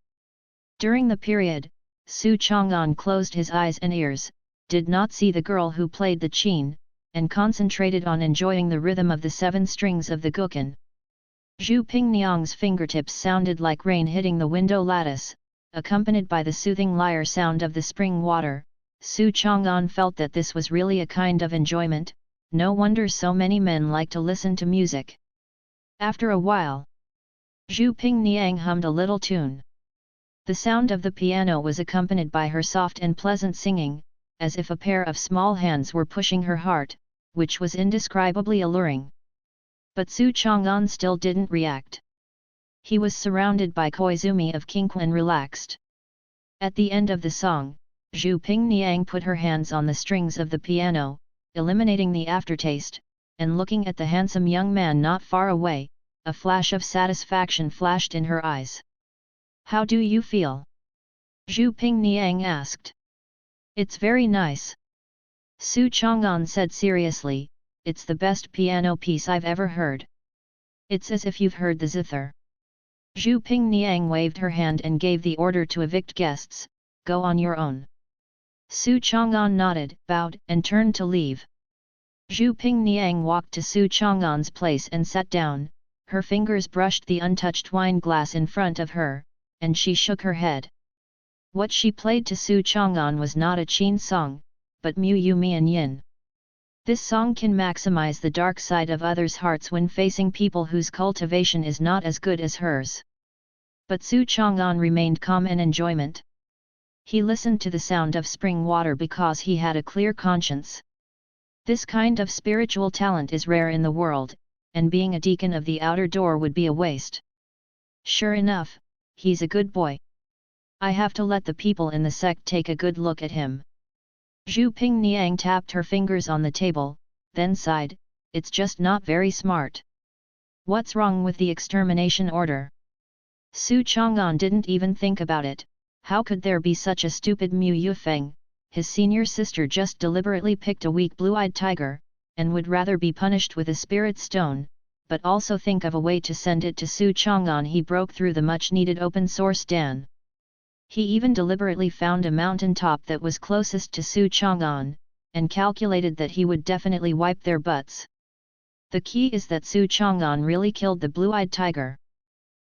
[SPEAKER 1] During the period, Su Chang'an closed his eyes and ears, did not see the girl who played the qin, and concentrated on enjoying the rhythm of the 7 strings of the guqin. Zhu Pingniang's fingertips sounded like rain hitting the window lattice, accompanied by the soothing lyre sound of the spring water. Su Chang'an felt that this was really a kind of enjoyment. No wonder so many men like to listen to music. After a while, Zhu Pingniang hummed a little tune. The sound of the piano was accompanied by her soft and pleasant singing, as if a pair of small hands were pushing her heart, which was indescribably alluring. But Su Chang'an still didn't react. He was surrounded by Koizumi of Qingque and relaxed. At the end of the song, Zhu Pingniang put her hands on the strings of the piano, eliminating the aftertaste, and looking at the handsome young man not far away, a flash of satisfaction flashed in her eyes. How do you feel? Zhu Pingniang asked. It's very nice. Su Chang'an said seriously, it's the best piano piece I've ever heard. It's as if you've heard the zither. Zhu Pingniang waved her hand and gave the order to evict guests. Go on your own. Su Chang'an nodded, bowed, and turned to leave. Zhu Pingniang walked to Su Chang'an's place and sat down. Her fingers brushed the untouched wine glass in front of her, and she shook her head. What she played to Su Chang'an was not a qin song, but Mu Yu Mian Yin. This song can maximize the dark side of others' hearts when facing people whose cultivation is not as good as hers. But Su Chang'an remained calm and enjoyment. He listened to the sound of spring water because he had a clear conscience. This kind of spiritual talent is rare in the world, and being a deacon of the outer door would be a waste. Sure enough, he's a good boy. I have to let the people in the sect take a good look at him. Zhu Pingniang tapped her fingers on the table, then sighed, it's just not very smart. What's wrong with the extermination order? Su Chang'an didn't even think about it. How could there be such a stupid Mu Yufeng? His senior sister just deliberately picked a weak blue-eyed tiger, and would rather be punished with a spirit stone, but also think of a way to send it to Su Chang'an. He broke through the much-needed open-source Dan. He even deliberately found a mountain top that was closest to Su Chang'an, and calculated that he would definitely wipe their butts. The key is that Su Chang'an really killed the blue-eyed tiger.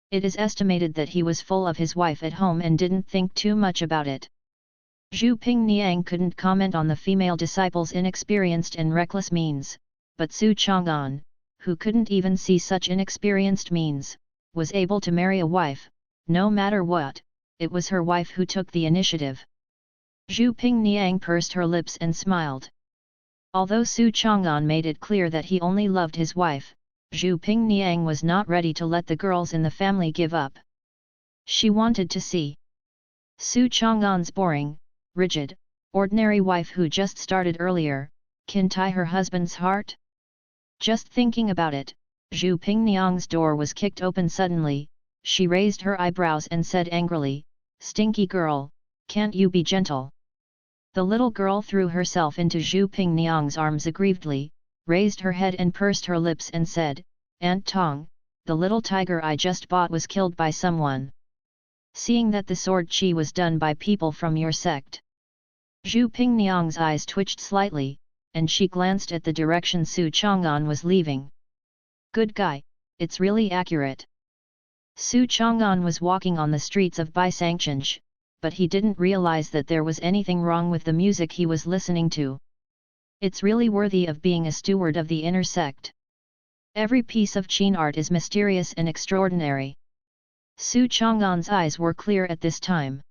[SPEAKER 1] It is estimated that he was full of his wife at home and didn't think too much about it. Zhu Pingniang couldn't comment on the female disciple's inexperienced and reckless means, but Su Chang'an, who couldn't even see such inexperienced means, was able to marry a wife. No matter what, it was her wife who took the initiative. Zhu Pingniang pursed her lips and smiled. Although Su Chang'an made it clear that he only loved his wife, Zhu Pingniang was not ready to let the girls in the family give up. She wanted to see Su Chang'an's boring, rigid, ordinary wife who just started earlier, can tie her husband's heart? Just thinking about it, Zhu Pingniang's door was kicked open suddenly. She raised her eyebrows and said angrily, "Stinky girl, can't you be gentle?" The little girl threw herself into Zhu Pingniang's arms aggrievedly, raised her head and pursed her lips and said, "Aunt Tong, the little tiger I just bought was killed by someone. Seeing that the sword chi was done by people from your sect." Zhu Pingniang's eyes twitched slightly, and she glanced at the direction Su Chang'an was leaving. "Good guy, it's really accurate." Su Chang'an was walking on the streets of Baisangchenj, but he didn't realize that there was anything wrong with the music he was listening to. It's really worthy of being a steward of the inner sect. Every piece of Qin art is mysterious and extraordinary. Su Chang'an's eyes were clear at this time.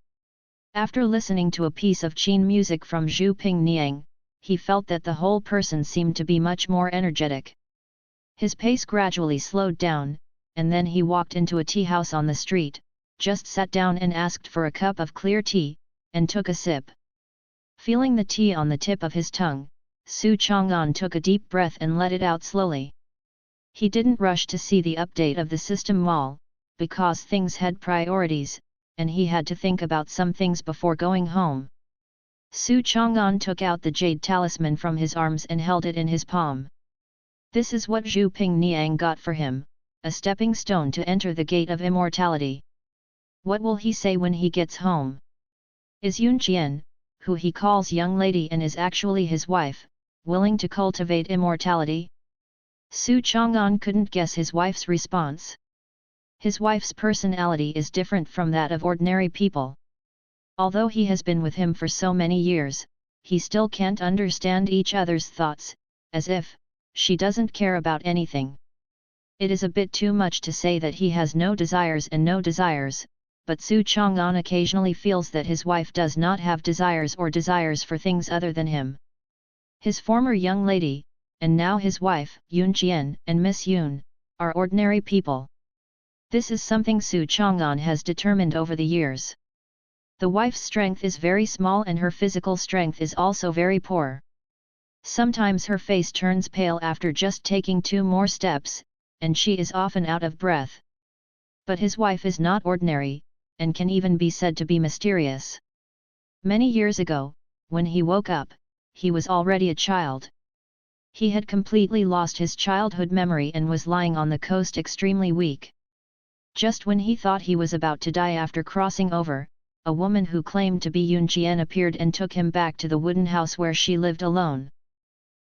[SPEAKER 1] After listening to a piece of Qin music from Zhu Pingniang, he felt that the whole person seemed to be much more energetic. His pace gradually slowed down, and then he walked into a tea house on the street, just sat down and asked for a cup of clear tea, and took a sip. Feeling the tea on the tip of his tongue, Su Chang'an took a deep breath and let it out slowly. He didn't rush to see the update of the system mall, because things had priorities, and he had to think about some things before going home. Su Chang'an took out the jade talisman from his arms and held it in his palm. This is what Zhu Pingniang got for him, a stepping stone to enter the gate of immortality. What will he say when he gets home? Is Yun Qian, who he calls young lady and is actually his wife, willing to cultivate immortality? Su Chang'an couldn't guess his wife's response. His wife's personality is different from that of ordinary people. Although he has been with him for so many years, he still can't understand each other's thoughts, as if she doesn't care about anything. It is a bit too much to say that he has no desires and no desires, but Su Chang'an occasionally feels that his wife does not have desires or desires for things other than him. His former young lady, and now his wife, Yun Qian and Miss Yun, are ordinary people. This is something Su Chang'an has determined over the years. The wife's strength is very small and her physical strength is also very poor. Sometimes her face turns pale after just taking 2 more steps, and she is often out of breath. But his wife is not ordinary, and can even be said to be mysterious. Many years ago, when he woke up, he was already a child. He had completely lost his childhood memory and was lying on the coast extremely weak. Just when he thought he was about to die after crossing over, a woman who claimed to be Yun Qian appeared and took him back to the wooden house where she lived alone.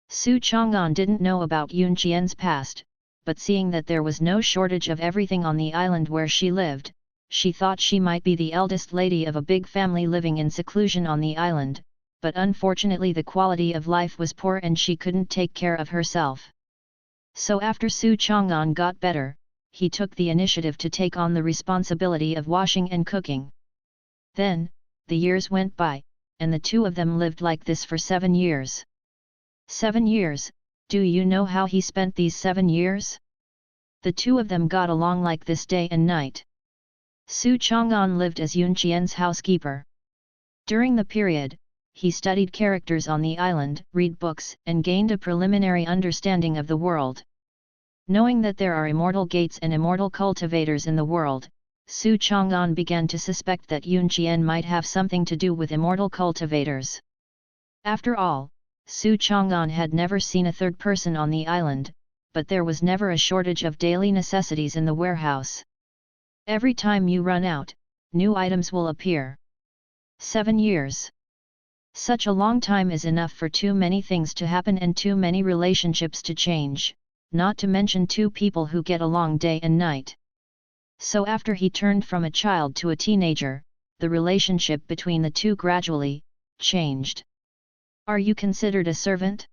[SPEAKER 1] Su Chang'an didn't know about Yun Qian's past, but seeing that there was no shortage of everything on the island where she lived, she thought she might be the eldest lady of a big family living in seclusion on the island, but unfortunately the quality of life was poor and she couldn't take care of herself. So after Su Chang'an got better, he took the initiative to take on the responsibility of washing and cooking. Then, the years went by, and the two of them lived like this for 7 years. 7 years, do you know how he spent these 7 years? The two of them got along like this day and night. Su Chang'an lived as Yun Qian's housekeeper. During the period, he studied characters on the island, read books, and gained a preliminary understanding of the world. Knowing that there are immortal gates and immortal cultivators in the world, Su Chang'an began to suspect that Yun Qian might have something to do with immortal cultivators. After all, Su Chang'an had never seen a third person on the island, but there was never a shortage of daily necessities in the warehouse. Every time you run out, new items will appear. 7 years. Such a long time is enough for too many things to happen and too many relationships to change, not to mention two people who get along day and night. So after he turned from a child to a teenager, the relationship between the two gradually changed. Are you considered a servant?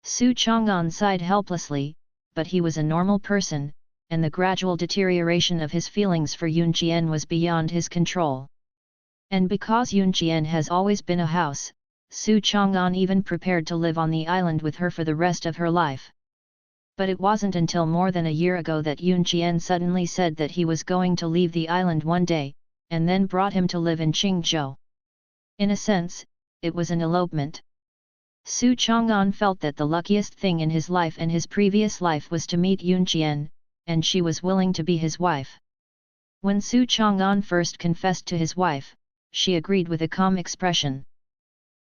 [SPEAKER 1] Su Chang'an sighed helplessly, but he was a normal person, and the gradual deterioration of his feelings for Yun Jian was beyond his control. And because Yun Jian has always been a house, Su Chang'an even prepared to live on the island with her for the rest of her life. But it wasn't until more than a year ago that Yun Jian suddenly said that he was going to leave the island one day, and then brought him to live in Qingzhou. In a sense, it was an elopement. Su Chang'an felt that the luckiest thing in his life and his previous life was to meet Yun Jian, and she was willing to be his wife. When Su Chang'an first confessed to his wife, she agreed with a calm expression.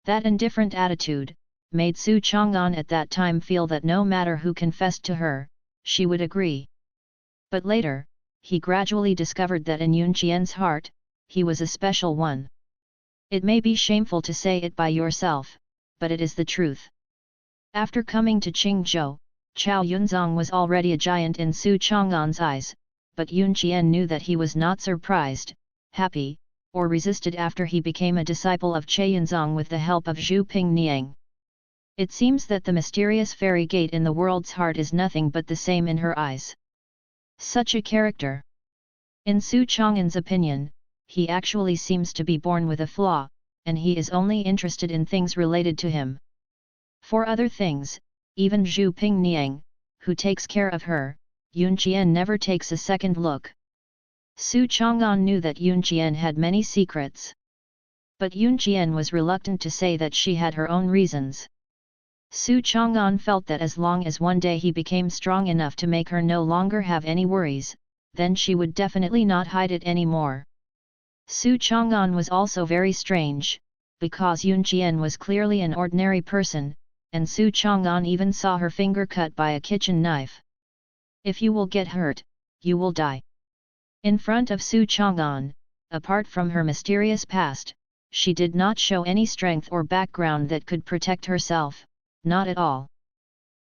[SPEAKER 1] That indifferent attitude made Su Chang'an at that time feel that no matter who confessed to her, she would agree. But later, he gradually discovered that in Yun Jian's heart, he was a special one. It may be shameful to say it by yourself, but it is the truth. After coming to Qingzhou, Chao Yunzong was already a giant in Su Chang'an's eyes, but Yun Jian knew that he was not surprised, happy, or resisted after he became a disciple of Che Yunzong with the help of Zhu Ping Niang. It seems that the mysterious fairy gate in the world's heart is nothing but the same in her eyes. Such a character. In Su Chang'an's opinion, he actually seems to be born with a flaw, and he is only interested in things related to him. For other things, even Zhu Ping Niang, who takes care of her, Yun Jian never takes a second look. Su Chang'an knew that Yun Jian had many secrets. But Yun Jian was reluctant to say that she had her own reasons. Su Chang'an felt that as long as one day he became strong enough to make her no longer have any worries, then she would definitely not hide it anymore. Su Chang'an was also very strange, because Yun Jian was clearly an ordinary person, and Su Chang'an even saw her finger cut by a kitchen knife. If you will get hurt, you will die. In front of Su Chang'an, apart from her mysterious past, she did not show any strength or background that could protect herself, not at all.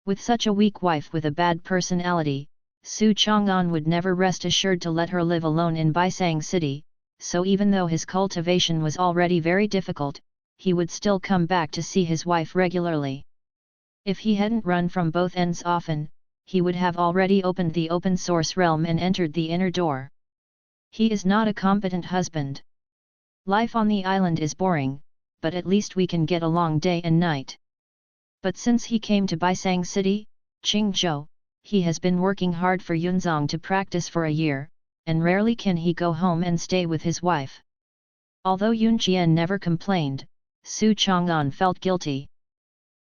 [SPEAKER 1] With such a weak wife with a bad personality, Su Chang'an would never rest assured to let her live alone in Baisang City, so even though his cultivation was already very difficult, he would still come back to see his wife regularly. If he hadn't run from both ends often, he would have already opened the open source realm and entered the inner door. He is not a competent husband. Life on the island is boring, but at least we can get along day and night. But since he came to Baisang City, Qingzhou, he has been working hard for Yunzong to practice for a year, and rarely can he go home and stay with his wife. Although Yun Jian never complained, Su Chang'an felt guilty.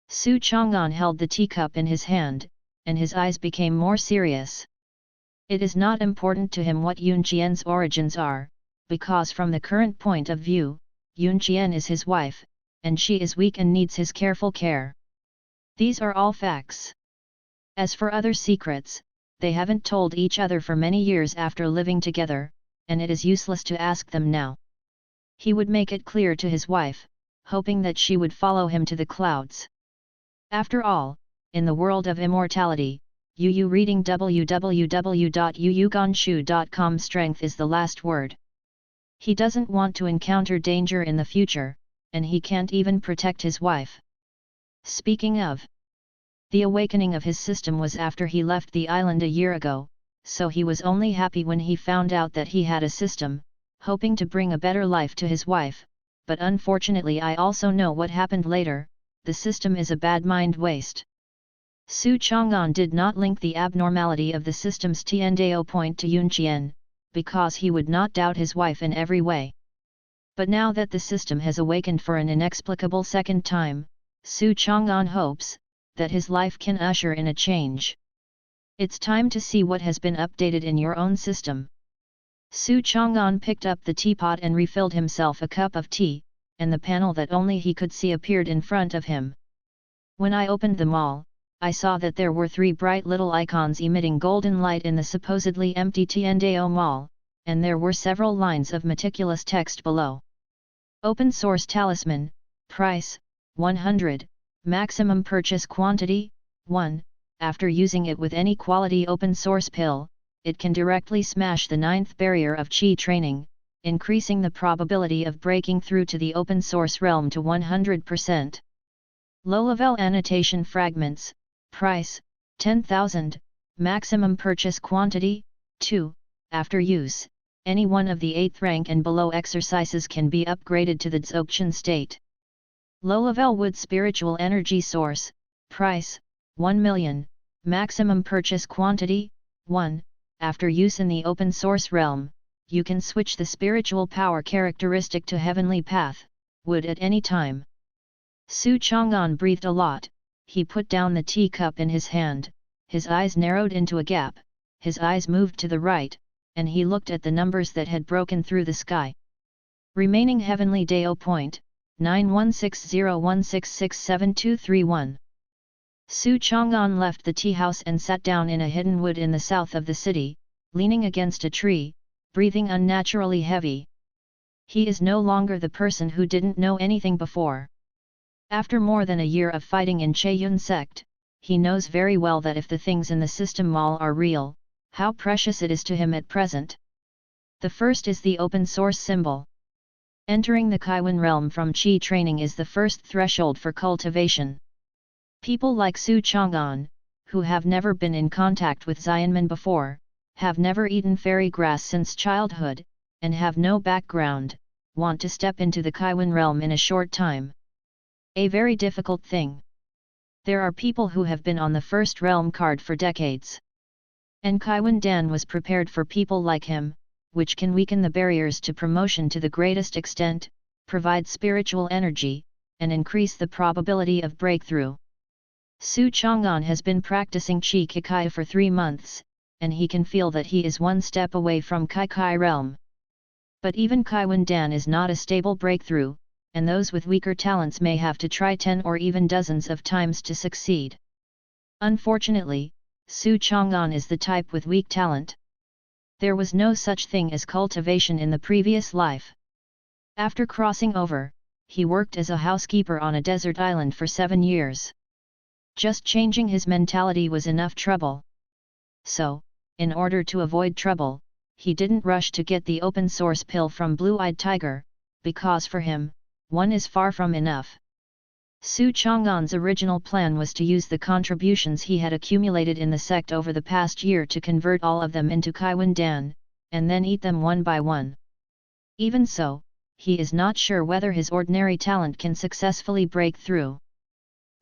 [SPEAKER 1] Su Chang'an held the teacup in his hand, and his eyes became more serious. It is not important to him what Yun Jian's origins are, because from the current point of view, Yun Jian is his wife, and she is weak and needs his careful care. These are all facts. As for other secrets, they haven't told each other for many years after living together, and it is useless to ask them now. He would make it clear to his wife, hoping that she would follow him to the clouds. After all, in the world of immortality, Yu reading www.yuyuganshu.com. Strength is the last word. He doesn't want to encounter danger in the future, and he can't even protect his wife. Speaking of, the awakening of his system was after he left the island a year ago, so he was only happy when he found out that he had a system, hoping to bring a better life to his wife, but unfortunately I also know what happened later. The system is a bad mind waste. Su Chang'an did not link the abnormality of the system's Tiandao point to Yun Jian, because he would not doubt his wife in every way. But now that the system has awakened for an inexplicable second time, Su Chang'an hopes that his life can usher in a change. It's time to see what has been updated in your own system. Su Chang'an picked up the teapot and refilled himself a cup of tea, and the panel that only he could see appeared in front of him. When I opened the mall, I saw that there were 3 bright little icons emitting golden light in the supposedly empty Tiandao Mall, and there were several lines of meticulous text below. Open Source Talisman, Price, 100, Maximum Purchase Quantity, 1. After using it with any quality open source pill, it can directly smash the 9th barrier of Qi training, increasing the probability of breaking through to the open source realm to 100%. Low-level annotation fragments, Price, 10,000, Maximum Purchase Quantity, 2. After use, any one of the 8th rank and below exercises can be upgraded to the Dzogchen state. Low-level Wood Spiritual Energy Source, Price, 1 million, Maximum Purchase Quantity, 1. After use in the open source realm, you can switch the spiritual power characteristic to Heavenly Path, Wood at any time. Su Chang'an breathed a lot. He put down the teacup in his hand, his eyes narrowed into a gap, his eyes moved to the right, and he looked at the numbers that had broken through the sky. Remaining Heavenly Dao point, 916016672231. Su Chang'an left the tea house and sat down in a hidden wood in the south of the city, leaning against a tree, breathing unnaturally heavy. He is no longer the person who didn't know anything before. After more than a year of fighting in Che-Yun sect, he knows very well that if the things in the system mall are real, how precious it is to him at present. The first is the open source symbol. Entering the Kaiwan realm from Qi training is the first threshold for cultivation. People like Su Chang'an, who have never been in contact with Xianmen before, have never eaten fairy grass since childhood, and have no background, want to step into the Kaiwan realm in a short time. A very difficult thing. There are people who have been on the first realm card for decades. And Kaiwan Dan was prepared for people like him, which can weaken the barriers to promotion to the greatest extent, provide spiritual energy, and increase the probability of breakthrough. Su Chang'an has been practicing Qi Kikai for 3 months, and he can feel that he is one step away from Kikai realm. But even Kaiwan Dan is not a stable breakthrough, and those with weaker talents may have to try 10 or even dozens of times to succeed. Unfortunately, Su Chang'an is the type with weak talent. There was no such thing as cultivation in the previous life. After crossing over, he worked as a housekeeper on a desert island for 7 years. Just changing his mentality was enough trouble. So, in order to avoid trouble, he didn't rush to get the open source pill from Blue-Eyed Tiger, because for him, one is far from enough. Su Chang'an's original plan was to use the contributions he had accumulated in the sect over the past year to convert all of them into Kaiwan Dan, and then eat them one by one. Even so, he is not sure whether his ordinary talent can successfully break through.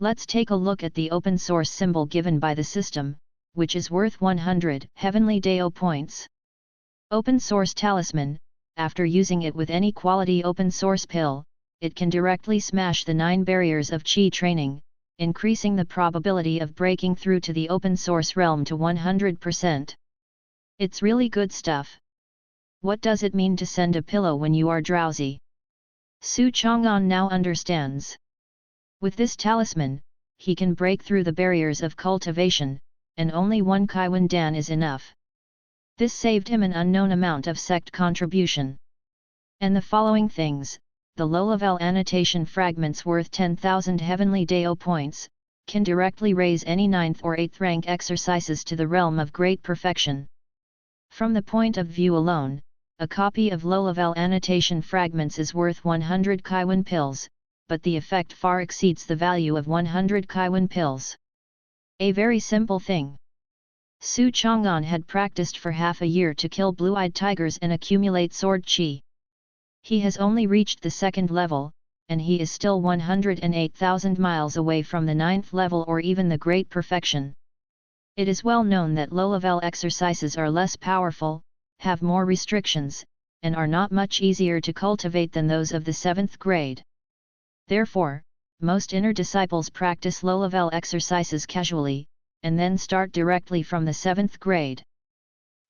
[SPEAKER 1] Let's take a look at the open source symbol given by the system, which is worth 100 Heavenly Dao points. Open Source Talisman. After using it with any quality open source pill, it can directly smash the 9 barriers of Qi training, increasing the probability of breaking through to the open source realm to 100%. It's really good stuff. What does it mean to send a pillow when you are drowsy? Su Chang'an now understands. With this talisman, he can break through the barriers of cultivation, and only one Kaiwan Dan is enough. This saved him an unknown amount of sect contribution. And the following things, the low-level annotation fragments worth 10,000 Heavenly Dao points, can directly raise any 9th or 8th rank exercises to the realm of great perfection. From the point of view alone, a copy of low-level annotation fragments is worth 100 Kaiwan pills, but the effect far exceeds the value of 100 Kaiwan pills. A very simple thing. Su Chang'an had practiced for half a year to kill blue-eyed tigers and accumulate sword qi. He has only reached the 2nd level, and he is still 108,000 miles away from the 9th level or even the great perfection. It is well known that low-level exercises are less powerful, have more restrictions, and are not much easier to cultivate than those of the 7th grade. Therefore, most inner disciples practice low-level exercises casually, and then start directly from the 7th grade.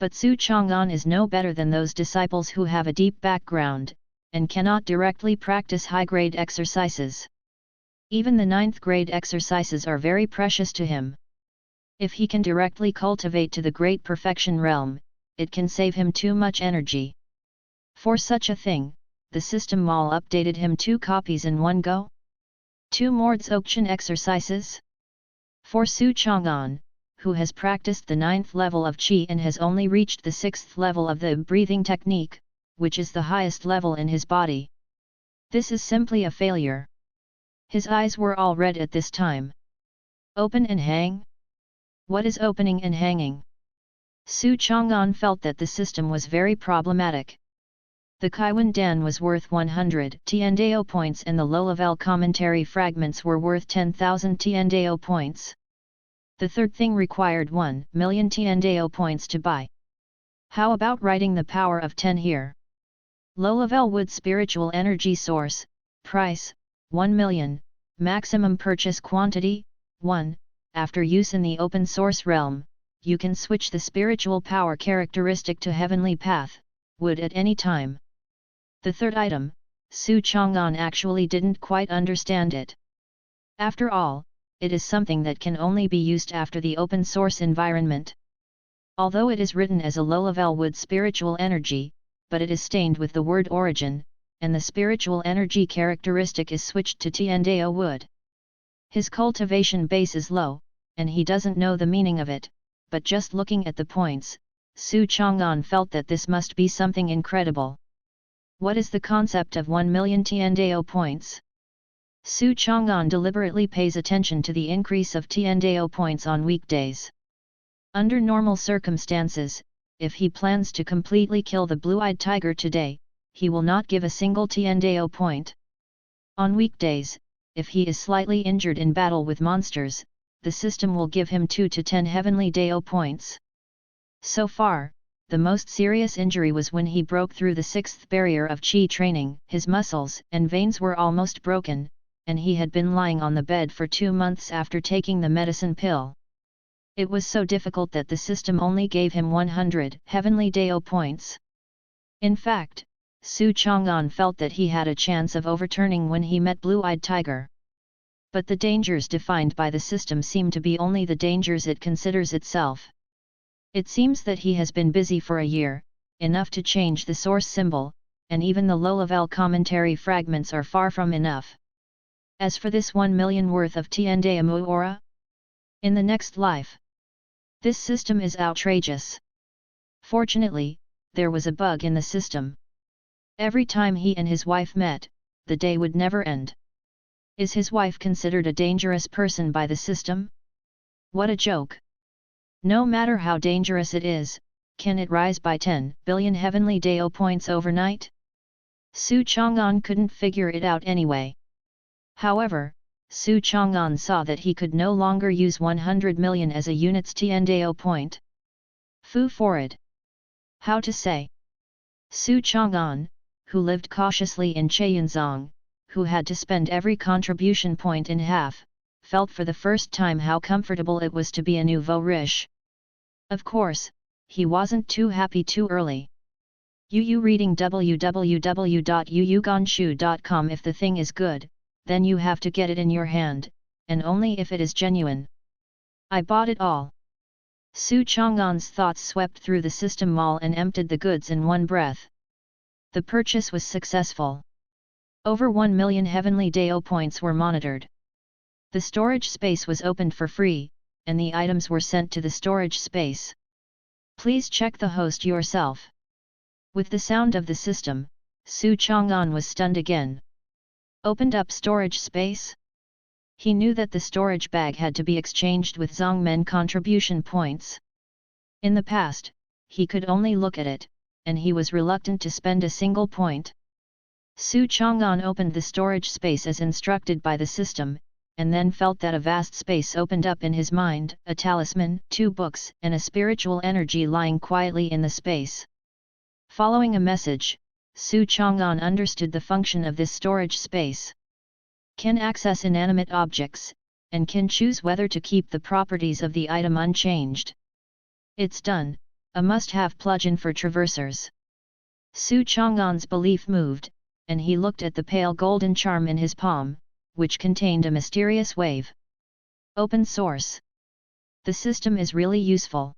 [SPEAKER 1] But Su Chang'an is no better than those disciples who have a deep background, and cannot directly practice high-grade exercises. Even the 9th grade exercises are very precious to him. If he can directly cultivate to the great perfection realm, it can save him too much energy. For such a thing, the system mall updated him 2 copies in one go? 2 more Dzogchen exercises? For Su Chang'an, who has practiced the 9th level of Qi and has only reached the 6th level of the breathing technique, which is the highest level in his body, this is simply a failure. His eyes were all red at this time. Open and hang? What is opening and hanging? Su Chang'an felt that the system was very problematic. The Kaiwan Dan was worth 100 Tiandao points and the low-level commentary fragments were worth 10,000 Tiandao points. The third thing required 1 million Tiandao points to buy. How about writing the power of 10 here? Low-level wood spiritual energy source, price, 1 million, maximum purchase quantity, 1, after use in the open source realm, you can switch the spiritual power characteristic to heavenly path, wood at any time. The third item, Su Chang'an actually didn't quite understand it. After all, it is something that can only be used after the open source environment. Although it is written as a low-level wood spiritual energy, but it is stained with the word origin, and the spiritual energy characteristic is switched to Tiandao wood. His cultivation base is low, and he doesn't know the meaning of it, but just looking at the points, Su Chang'an felt that this must be something incredible. What is the concept of 1 million Tiandao points? Su Chang'an deliberately pays attention to the increase of Tiandao points on weekdays. Under normal circumstances, if he plans to completely kill the blue-eyed tiger today, he will not give a single Tiandao point. On weekdays, if he is slightly injured in battle with monsters, the system will give him 2 to 10 heavenly Dao points. So far, the most serious injury was when he broke through the 6th barrier of Qi training. His muscles and veins were almost broken, and he had been lying on the bed for 2 months after taking the medicine pill. It was so difficult that the system only gave him 100 heavenly Dao points. In fact, Su Chang'an felt that he had a chance of overturning when he met Blue-Eyed Tiger. But the dangers defined by the system seem to be only the dangers it considers itself. It seems that he has been busy for a year, enough to change the source symbol, and even the low-level commentary fragments are far from enough. As for this 1 million worth of Tiandao aura? In the next life. This system is outrageous. Fortunately, there was a bug in the system. Every time he and his wife met, the day would never end. Is his wife considered a dangerous person by the system? What a joke! No matter how dangerous it is, can it rise by 10 billion heavenly Dao points overnight? Su Chang'an couldn't figure it out anyway. However, Su Chang'an saw that he could no longer use 100 million as a unit's Tiandao point. Fu forward. How to say? Su Chang'an, who lived cautiously in Cheyanzong, who had to spend every contribution point in half, felt for the first time how comfortable it was to be a nouveau riche. Of course, he wasn't too happy too early. Yu reading www.yuyuganshu.com. If the thing is good, then you have to get it in your hand, and only if it is genuine. I bought it all. Su Chang'an's thoughts swept through the system mall and emptied the goods in one breath. The purchase was successful. Over 1 million heavenly Dao points were monitored. The storage space was opened for free, and the items were sent to the storage space. Please check the host yourself. With the sound of the system, Su Chang'an was stunned again. Opened up storage space? He knew that the storage bag had to be exchanged with Zongmen contribution points. In the past, he could only look at it, and he was reluctant to spend a single point. Su Chang'an opened the storage space as instructed by the system, and then felt that a vast space opened up in his mind, a talisman, 2 books, and a spiritual energy lying quietly in the space. Following a message, Su Chang'an understood the function of this storage space. Can access inanimate objects, and can choose whether to keep the properties of the item unchanged. It's done, a must-have plugin for traversers. Su Chang'an's belief moved, and he looked at the pale golden charm in his palm, which contained a mysterious wave. Open source. The system is really useful.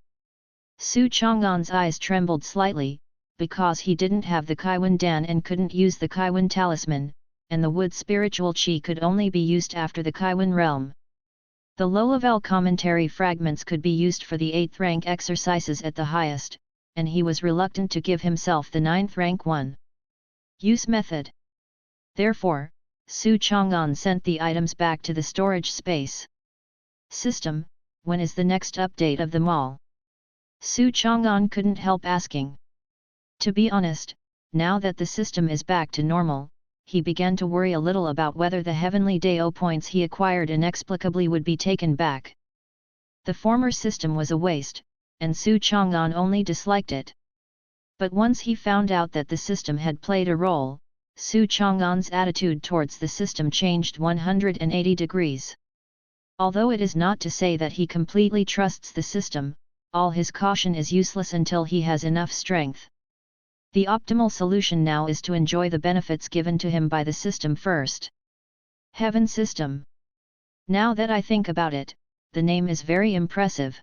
[SPEAKER 1] Su Chang'an's eyes trembled slightly, because he didn't have the Kaiwan Dan and couldn't use the Kaiwan talisman, and the wood spiritual chi could only be used after the Kaiwan realm. The low-level commentary fragments could be used for the 8th rank exercises at the highest, and he was reluctant to give himself the 9th rank one. Use method. Therefore, Su Chang'an sent the items back to the storage space. System, when is the next update of them all? Su Chang'an couldn't help asking. To be honest, now that the system is back to normal, he began to worry a little about whether the heavenly Dao points he acquired inexplicably would be taken back. The former system was a waste, and Su Chang'an only disliked it. But once he found out that the system had played a role, Su Chang'an's attitude towards the system changed 180 degrees. Although it is not to say that he completely trusts the system, all his caution is useless until he has enough strength. The optimal solution now is to enjoy the benefits given to him by the system first. Heaven System. Now that I think about it, the name is very impressive.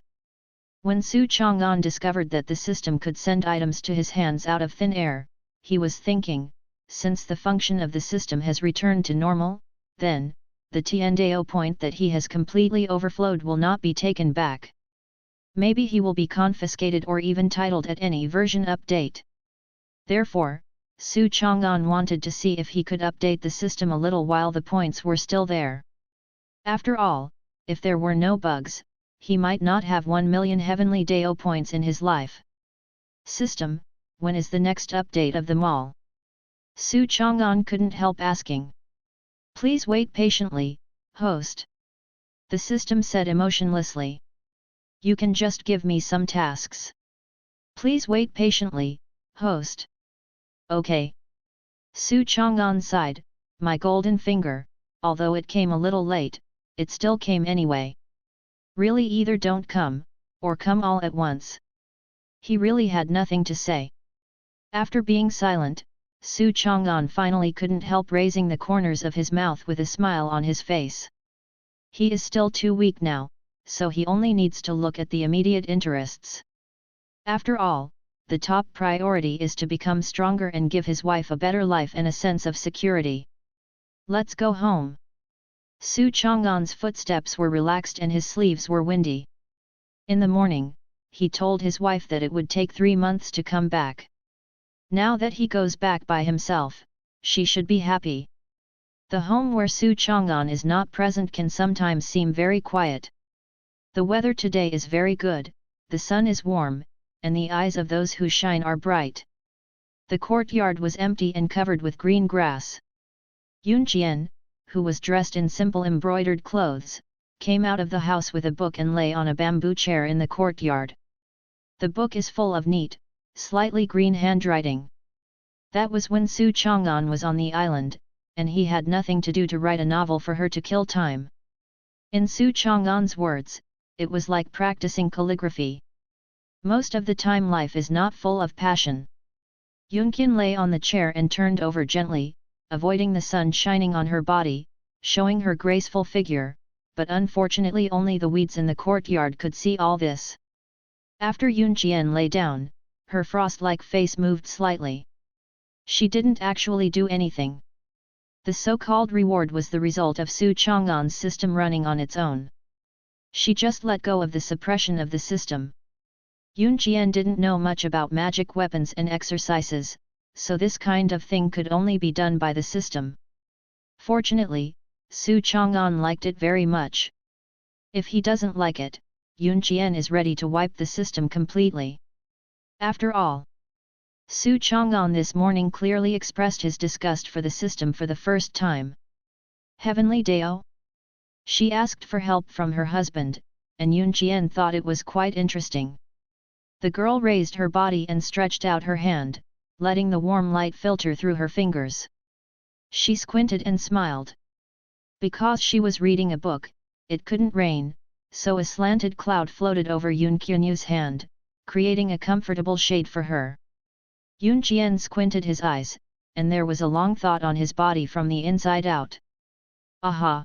[SPEAKER 1] When Su Chang'an discovered that the system could send items to his hands out of thin air, he was thinking, since the function of the system has returned to normal, then, the Tiandao point that he has completely overflowed will not be taken back. Maybe he will be confiscated or even titled at any version update. Therefore, Su Chang'an wanted to see if he could update the system a little while the points were still there. After all, if there were no bugs, he might not have 1 million heavenly Dao points in his life. System, when is the next update of them all? Su Chang'an couldn't help asking. Please wait patiently, host. The system said emotionlessly. You can just give me some tasks. Please wait patiently, host. Okay. Su Chang'an sighed, my golden finger, although it came a little late, it still came anyway. Really either don't come, or come all at once. He really had nothing to say. After being silent, Su Chang'an finally couldn't help raising the corners of his mouth with a smile on his face. He is still too weak now, so he only needs to look at the immediate interests. After all, the top priority is to become stronger and give his wife a better life and a sense of security. Let's go home. Su Chang'an's footsteps were relaxed and his sleeves were windy. In the morning, he told his wife that it would take 3 months to come back. Now that he goes back by himself, she should be happy. The home where Su Chang'an is not present can sometimes seem very quiet. The weather today is very good, the sun is warm, and the eyes of those who shine are bright. The courtyard was empty and covered with green grass. Yun Qian, who was dressed in simple embroidered clothes, came out of the house with a book and lay on a bamboo chair in the courtyard. The book is full of neat, slightly green handwriting. That was when Su Chang'an was on the island, and he had nothing to do to write a novel for her to kill time. In Su Chang'an's words, it was like practicing calligraphy. Most of the time life is not full of passion. Yunqin lay on the chair and turned over gently, avoiding the sun shining on her body, showing her graceful figure, but unfortunately only the weeds in the courtyard could see all this. After Yunqian lay down, her frost-like face moved slightly. She didn't actually do anything. The so-called reward was the result of Su Chang'an's system running on its own. She just let go of the suppression of the system. Yunqian didn't know much about magic weapons and exercises, so this kind of thing could only be done by the system. Fortunately, Su Chang'an liked it very much. If he doesn't like it, Yunqian is ready to wipe the system completely. After all, Su Chang'an this morning clearly expressed his disgust for the system for the first time. Heavenly Dao? She asked for help from her husband, and Yunqian thought it was quite interesting. The girl raised her body and stretched out her hand, letting the warm light filter through her fingers. She squinted and smiled. Because she was reading a book, it couldn't rain, so a slanted cloud floated over Yunqian's hand, creating a comfortable shade for her. Yunqian squinted his eyes, and there was a long thought on his body from the inside out. Aha!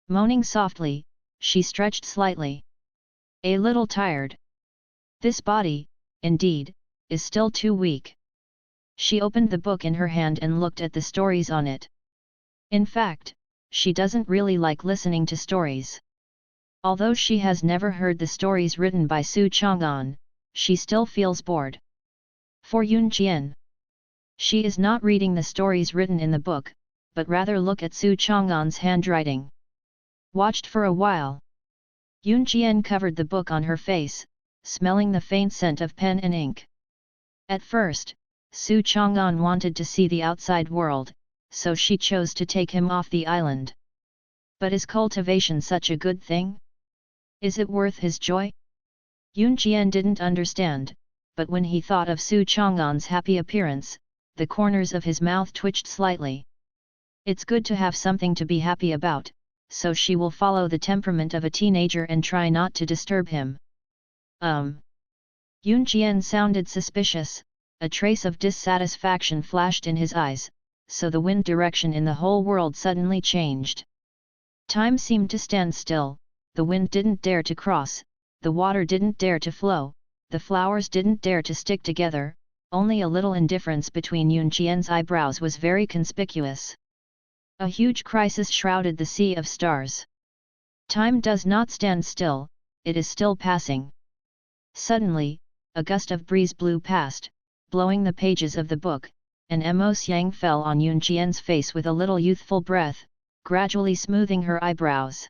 [SPEAKER 1] Moaning softly, she stretched slightly. A little tired. This body, indeed, is still too weak. She opened the book in her hand and looked at the stories on it. In fact, she doesn't really like listening to stories. Although she has never heard the stories written by Su Chang'an, she still feels bored. For Yun Jian, she is not reading the stories written in the book, but rather look at Su Chang'an's handwriting. Watched for a while. Yun Jian covered the book on her face, smelling the faint scent of pen and ink. At first, Su Chang'an wanted to see the outside world, so she chose to take him off the island. But is cultivation such a good thing? Is it worth his joy? Yun Jian didn't understand, but when he thought of Su Chang'an's happy appearance, the corners of his mouth twitched slightly. It's good to have something to be happy about, so she will follow the temperament of a teenager and try not to disturb him. Yun Jian sounded suspicious, a trace of dissatisfaction flashed in his eyes, so the wind direction in the whole world suddenly changed. Time seemed to stand still, the wind didn't dare to cross, the water didn't dare to flow, the flowers didn't dare to stick together, only a little indifference between Yun Jian's eyebrows was very conspicuous. A huge crisis shrouded the sea of stars. Time does not stand still, it is still passing. Suddenly, a gust of breeze blew past, blowing the pages of the book, and Mo Xiang fell on Yun Jian's face with a little youthful breath, gradually smoothing her eyebrows.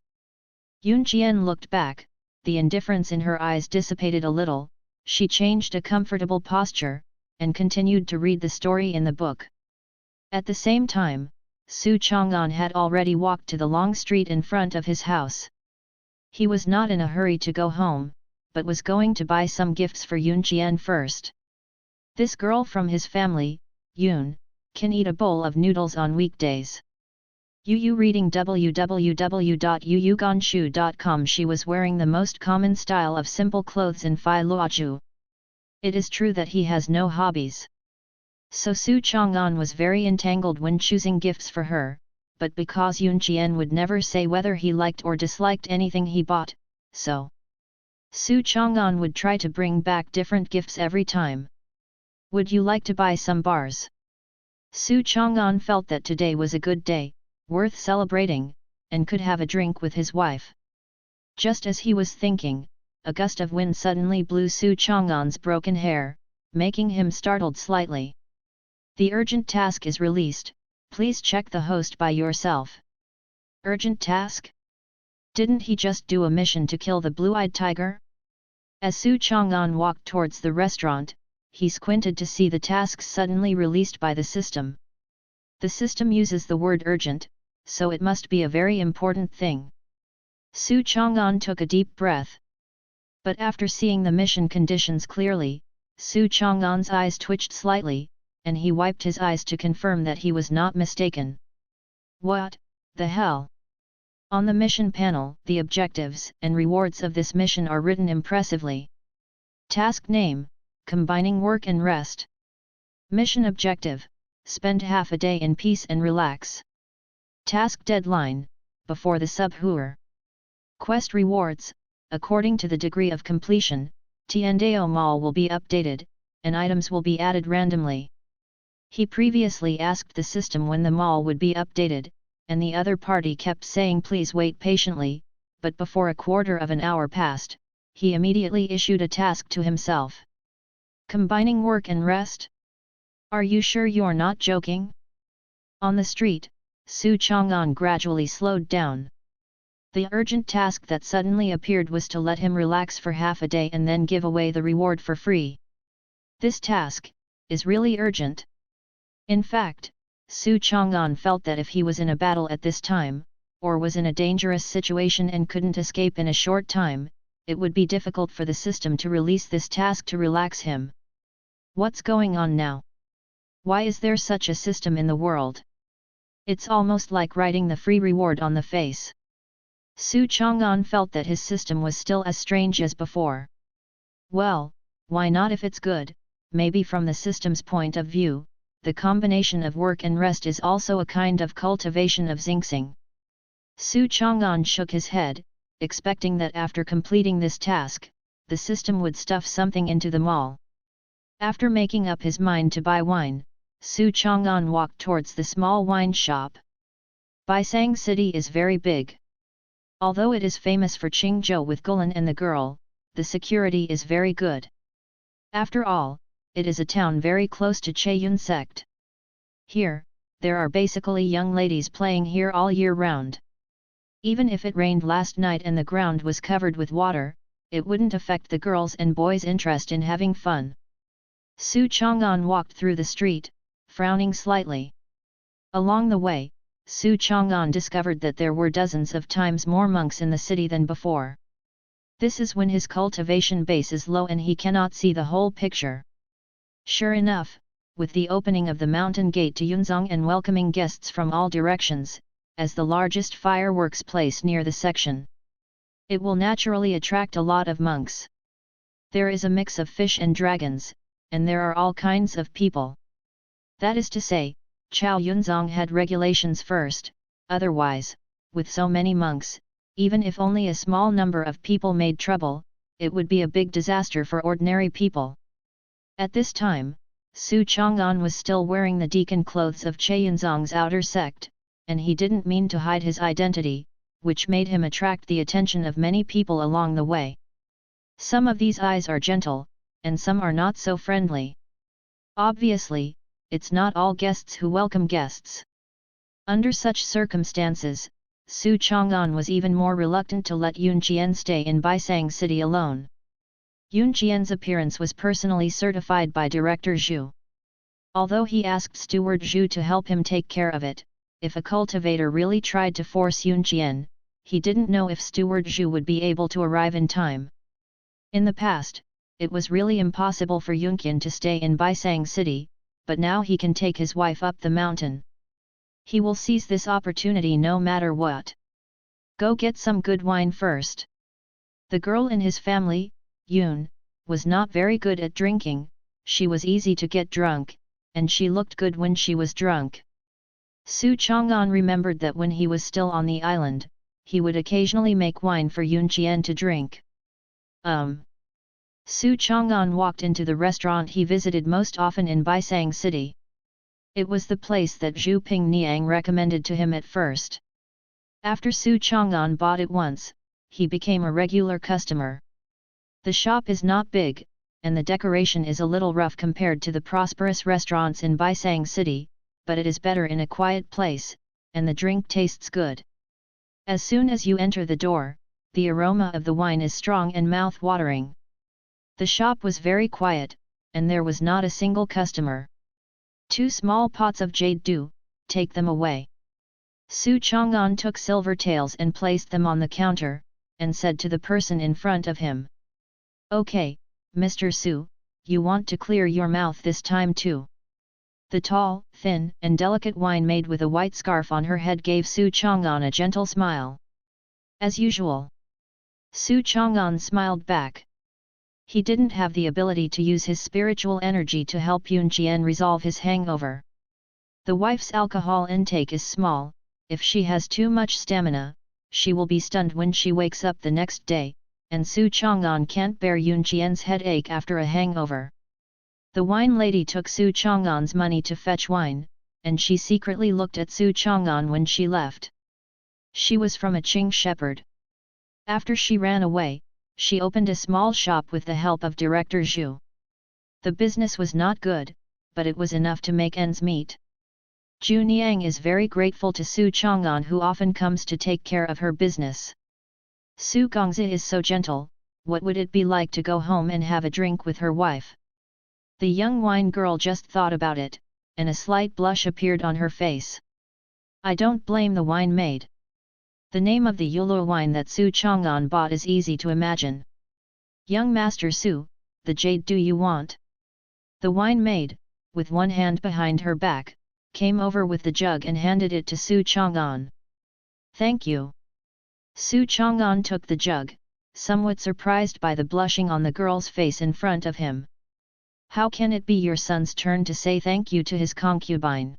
[SPEAKER 1] Yun Jian looked back, the indifference in her eyes dissipated a little, she changed a comfortable posture, and continued to read the story in the book. At the same time, Su Chang'an had already walked to the long street in front of his house. He was not in a hurry to go home, but was going to buy some gifts for Yun Jian first. This girl from his family, Yun, can eat a bowl of noodles on weekdays. Yu reading www.yuyuganshu.com. She was wearing the most common style of simple clothes in Phi Luoju. It is true that he has no hobbies. So Su Chang'an was very entangled when choosing gifts for her, but because Yun Jian would never say whether he liked or disliked anything he bought, so Su Chang'an would try to bring back different gifts every time. Would you like to buy some bars? Su Chang'an felt that today was a good day, worth celebrating, and could have a drink with his wife. Just as he was thinking, a gust of wind suddenly blew Su Chang'an's broken hair, making him startled slightly. The urgent task is released, please check the host by yourself. Urgent task? Didn't he just do a mission to kill the blue-eyed tiger? As Su Chang'an walked towards the restaurant, he squinted to see the tasks suddenly released by the system. The system uses the word urgent, so it must be a very important thing. Su Chang'an took a deep breath. But after seeing the mission conditions clearly, Su Chang'an's eyes twitched slightly, and he wiped his eyes to confirm that he was not mistaken. What the hell? On the mission panel, the objectives and rewards of this mission are written impressively. Task name, combining work and rest. Mission objective, spend half a day in peace and relax. Task deadline, before the subhour. Quest rewards, according to the degree of completion, Tiandao Mall will be updated, and items will be added randomly. He previously asked the system when the mall would be updated, and the other party kept saying please wait patiently, but before a quarter of an hour passed, he immediately issued a task to himself. Combining work and rest? Are you sure you're not joking? On the street, Su Chang'an gradually slowed down. The urgent task that suddenly appeared was to let him relax for half a day and then give away the reward for free. This task is really urgent. In fact, Su Chang'an felt that if he was in a battle at this time, or was in a dangerous situation and couldn't escape in a short time, it would be difficult for the system to release this task to relax him. What's going on now? Why is there such a system in the world? It's almost like writing the free reward on the face. Su Chang'an felt that his system was still as strange as before. Well, why not if it's good? Maybe from the system's point of view, the combination of work and rest is also a kind of cultivation of xingxing. Su Chang'an shook his head, expecting that after completing this task, the system would stuff something into the mall. After making up his mind to buy wine, Su Chang'an walked towards the small wine shop. Baisang City is very big. Although it is famous for Qingzhou with Gulan and the girl, the security is very good. After all, it is a town very close to Chaeyun sect. Here, there are basically young ladies playing here all year round. Even if it rained last night and the ground was covered with water, it wouldn't affect the girls' and boys' interest in having fun. Su Chang'an walked through the street, frowning slightly. Along the way, Su Chang'an discovered that there were dozens of times more monks in the city than before. This is when his cultivation base is low and he cannot see the whole picture. Sure enough, with the opening of the mountain gate to Yunzong and welcoming guests from all directions, as the largest fireworks place near the section, it will naturally attract a lot of monks. There is a mix of fish and dragons, and there are all kinds of people. That is to say, Chao Yunzong had regulations first, otherwise, with so many monks, even if only a small number of people made trouble, it would be a big disaster for ordinary people. At this time, Su Chang'an was still wearing the deacon clothes of Chaeyunzong's outer sect, and he didn't mean to hide his identity, which made him attract the attention of many people along the way. Some of these eyes are gentle, and some are not so friendly. Obviously, it's not all guests who welcome guests. Under such circumstances, Su Chang'an was even more reluctant to let Yun Qian stay in Baisang City alone. Yun Qian's appearance was personally certified by Director Zhu. Although he asked Steward Zhu to help him take care of it, if a cultivator really tried to force Yun Qian, he didn't know if Steward Zhu would be able to arrive in time. In the past, it was really impossible for Yun Qian to stay in Baisang City, but now he can take his wife up the mountain. He will seize this opportunity no matter what. Go get some good wine first. The girl in his family, Yun, was not very good at drinking, she was easy to get drunk, and she looked good when she was drunk. Su Chang'an remembered that when he was still on the island, he would occasionally make wine for Yun Qian to drink. Su Chang'an walked into the restaurant he visited most often in Baisang City. It was the place that Zhu Ping Niang recommended to him at first. After Su Chang'an bought it once, he became a regular customer. The shop is not big, and the decoration is a little rough compared to the prosperous restaurants in Baisang City, but it is better in a quiet place, and the drink tastes good. As soon as you enter the door, the aroma of the wine is strong and mouth-watering. The shop was very quiet, and there was not a single customer. 2 small pots of jade dew, take them away. Su Chang'an took silver taels and placed them on the counter, and said to the person in front of him. Okay, Mr. Su, you want to clear your mouth this time too. The tall, thin, and delicate wine maid with a white scarf on her head gave Su Chang'an a gentle smile. As usual. Su Chang'an smiled back. He didn't have the ability to use his spiritual energy to help Yun Qian resolve his hangover. The wife's alcohol intake is small, if she has too much stamina, she will be stunned when she wakes up the next day, and Su Chang'an can't bear Yun Qian's headache after a hangover. The wine lady took Su Chang'an's money to fetch wine, and she secretly looked at Su Chang'an when she left. She was from a Qing shepherd. After she ran away, she opened a small shop with the help of Director Zhu. The business was not good, but it was enough to make ends meet. Zhu Niang is very grateful to Su Chang'an who often comes to take care of her business. Su Gongzi is so gentle, what would it be like to go home and have a drink with her wife? The young wine girl just thought about it, and a slight blush appeared on her face. I don't blame the wine maid. The name of the Yulu wine that Su Chang'an bought is easy to imagine. Young Master Su, the jade do you want? The wine maid, with one hand behind her back, came over with the jug and handed it to Su Chang'an. Thank you. Su Chang'an took the jug, somewhat surprised by the blushing on the girl's face in front of him. How can it be your son's turn to say thank you to his concubine?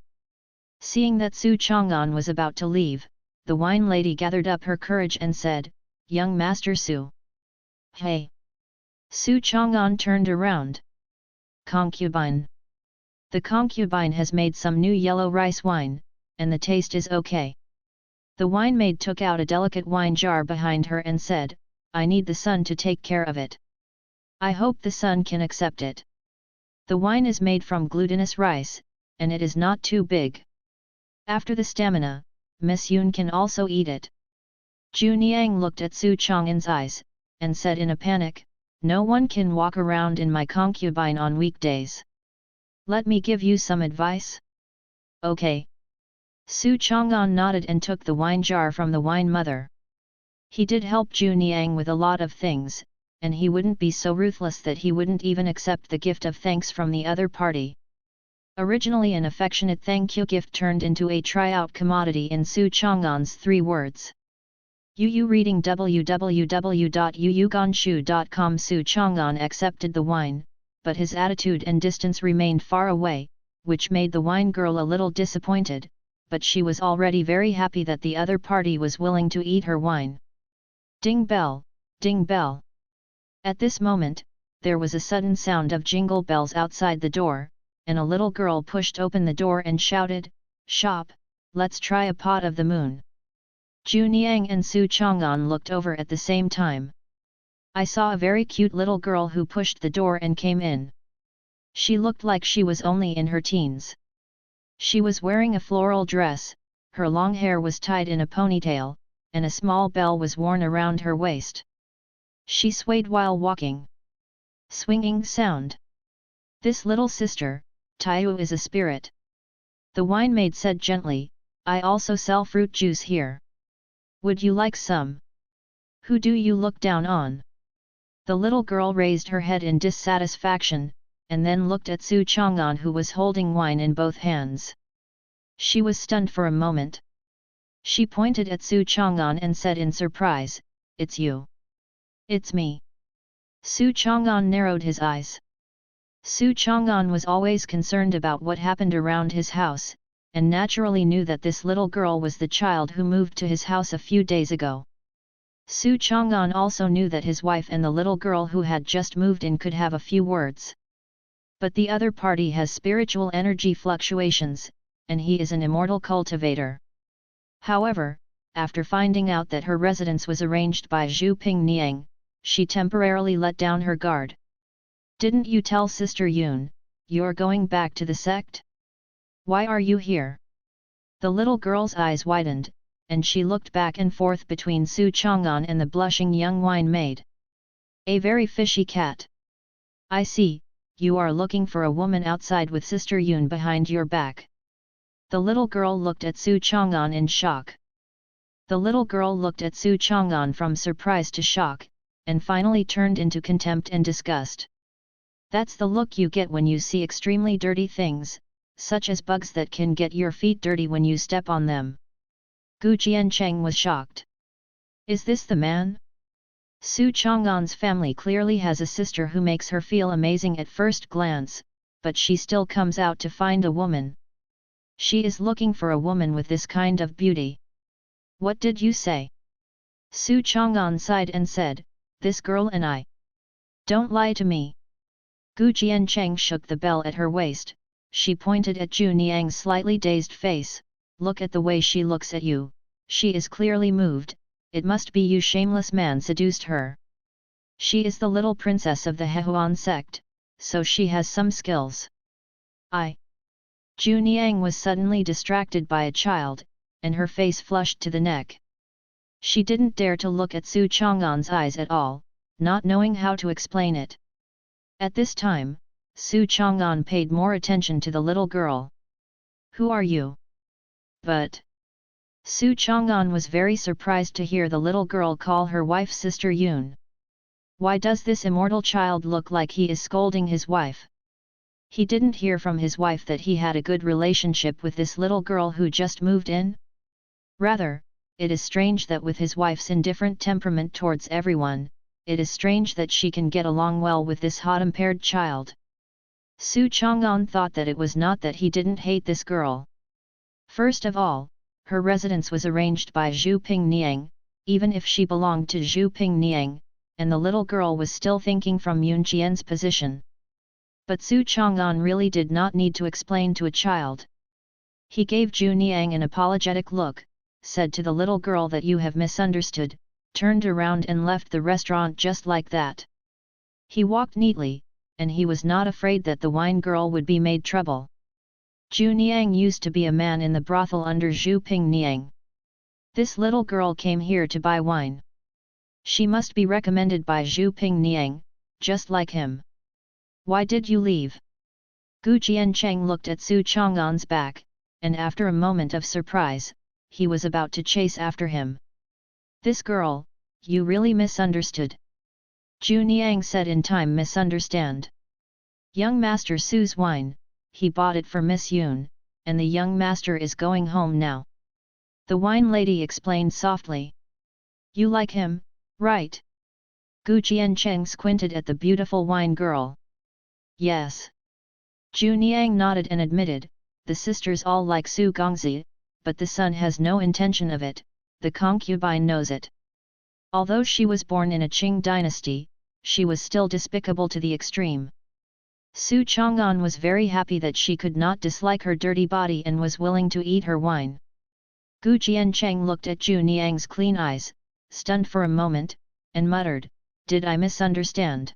[SPEAKER 1] Seeing that Su Chang'an was about to leave, the wine lady gathered up her courage and said, Young Master Su. Hey! Su Chang'an turned around. Concubine. The concubine has made some new yellow rice wine, and the taste is okay. The wine maid took out a delicate wine jar behind her and said, I need the son to take care of it. I hope the son can accept it. The wine is made from glutinous rice, and it is not too big. After the stamina, Miss Yun can also eat it. Ju Niang looked at Su Chang'an's eyes, and said in a panic, no one can walk around in my concubine on weekdays. Let me give you some advice? Okay. Su Chang'an nodded and took the wine jar from the wine mother. He did help Ju Niang with a lot of things, and he wouldn't be so ruthless that he wouldn't even accept the gift of thanks from the other party. Originally an affectionate thank you gift turned into a try-out commodity in Su Chang'an's 3 words. Yu reading www.yuyuganshu.com. Su Chang'an accepted the wine, but his attitude and distance remained far away, which made the wine girl a little disappointed, but she was already very happy that the other party was willing to eat her wine. Ding bell, ding bell. At this moment, there was a sudden sound of jingle bells outside the door, and a little girl pushed open the door and shouted, Shop, let's try a pot of the moon. Ju Niang and Su Chang'an looked over at the same time. I saw a very cute little girl who pushed the door and came in. She looked like she was only in her teens. She was wearing a floral dress, her long hair was tied in a ponytail, and a small bell was worn around her waist. She swayed while walking. Swinging sound. This little sister, Taiyu, is a spirit. The wine maid said gently, I also sell fruit juice here. Would you like some? Who do you look down on? The little girl raised her head in dissatisfaction, and then looked at Su Chang'an who was holding wine in both hands. She was stunned for a moment. She pointed at Su Chang'an and said in surprise, It's you. It's me. Su Chang'an narrowed his eyes. Su Chang'an was always concerned about what happened around his house, and naturally knew that this little girl was the child who moved to his house a few days ago. Su Chang'an also knew that his wife and the little girl who had just moved in could have a few words. But the other party has spiritual energy fluctuations, and he is an immortal cultivator. However, after finding out that her residence was arranged by Zhu Ping Niang, she temporarily let down her guard. Didn't you tell Sister Yun, you're going back to the sect? Why are you here? The little girl's eyes widened, and she looked back and forth between Su Chang'an and the blushing young wine maid. A very fishy cat. I see, you are looking for a woman outside with Sister Yun behind your back. The little girl looked at Su Chang'an in shock. The little girl looked at Su Chang'an from surprise to shock, and finally turned into contempt and disgust. That's the look you get when you see extremely dirty things, such as bugs that can get your feet dirty when you step on them. Gu Jiancheng was shocked. Is this the man? Su Chang'an's family clearly has a sister who makes her feel amazing at first glance, but she still comes out to find a woman. She is looking for a woman with this kind of beauty. What did you say? Su Chang'an sighed and said, this girl and I. Don't lie to me. Gu Jiancheng shook the bell at her waist. She pointed at Ju Niang's slightly dazed face, look at the way she looks at you, she is clearly moved, it must be you shameless man seduced her. She is the little princess of the Hehuan sect, so she has some skills. Ju Niang was suddenly distracted by a child, and her face flushed to the neck. She didn't dare to look at Su Chang'an's eyes at all, not knowing how to explain it. At this time, Su Chang'an paid more attention to the little girl. Who are you? But Su Chang'an was very surprised to hear the little girl call her wife Sister Yun. Why does this immortal child look like he is scolding his wife? He didn't hear from his wife that he had a good relationship with this little girl who just moved in? Rather, it is strange that with his wife's indifferent temperament towards everyone, it is strange that she can get along well with this hot-tempered child. Su Chang'an thought that it was not that he didn't hate this girl. First of all, her residence was arranged by Zhu Ping Niang, even if she belonged to Zhu Ping Niang, and the little girl was still thinking from Yun Qian's position. But Su Chang'an really did not need to explain to a child. He gave Ju Niang an apologetic look, said to the little girl that you have misunderstood, turned around and left the restaurant just like that. He walked neatly, and he was not afraid that the wine girl would be made trouble. Ju Niang used to be a man in the brothel under Zhu Ping Niang. This little girl came here to buy wine. She must be recommended by Zhu Ping Niang, just like him. Why did you leave? Gu Jiancheng looked at Su Chang'an's back, and after a moment of surprise, he was about to chase after him. This girl, you really misunderstood. Ju Niang said in time misunderstand. Young master Su's wine, he bought it for Miss Yun, and the young master is going home now. The wine lady explained softly. You like him, right? Gu Jiancheng squinted at the beautiful wine girl. Yes. Ju Niang nodded and admitted, the sisters all like Su Gongzi, but the son has no intention of it, the concubine knows it. Although she was born in a Qing dynasty, she was still despicable to the extreme. Su Chang'an was very happy that she could not dislike her dirty body and was willing to eat her wine. Gu Jiancheng looked at Ju Niang's clean eyes, stunned for a moment, and muttered, did I misunderstand?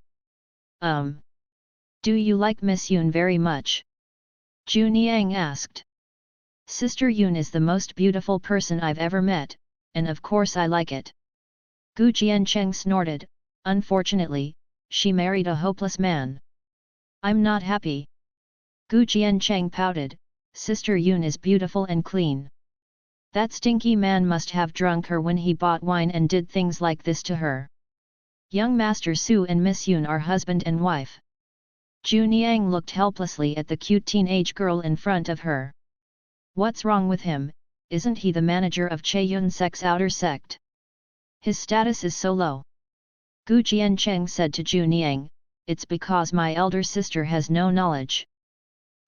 [SPEAKER 1] Do you like Miss Yun very much? Ju Niang asked. Sister Yun is the most beautiful person I've ever met, and of course I like it. Gu Jiancheng snorted, unfortunately, she married a hopeless man. I'm not happy. Gu Jiancheng pouted, Sister Yun is beautiful and clean. That stinky man must have drunk her when he bought wine and did things like this to her. Young Master Su and Miss Yun are husband and wife. Ju Niang looked helplessly at the cute teenage girl in front of her. What's wrong with him, isn't he the manager of Che Yun Sek's outer sect? His status is so low. Gu Jiancheng said to Ju Niang, it's because my elder sister has no knowledge.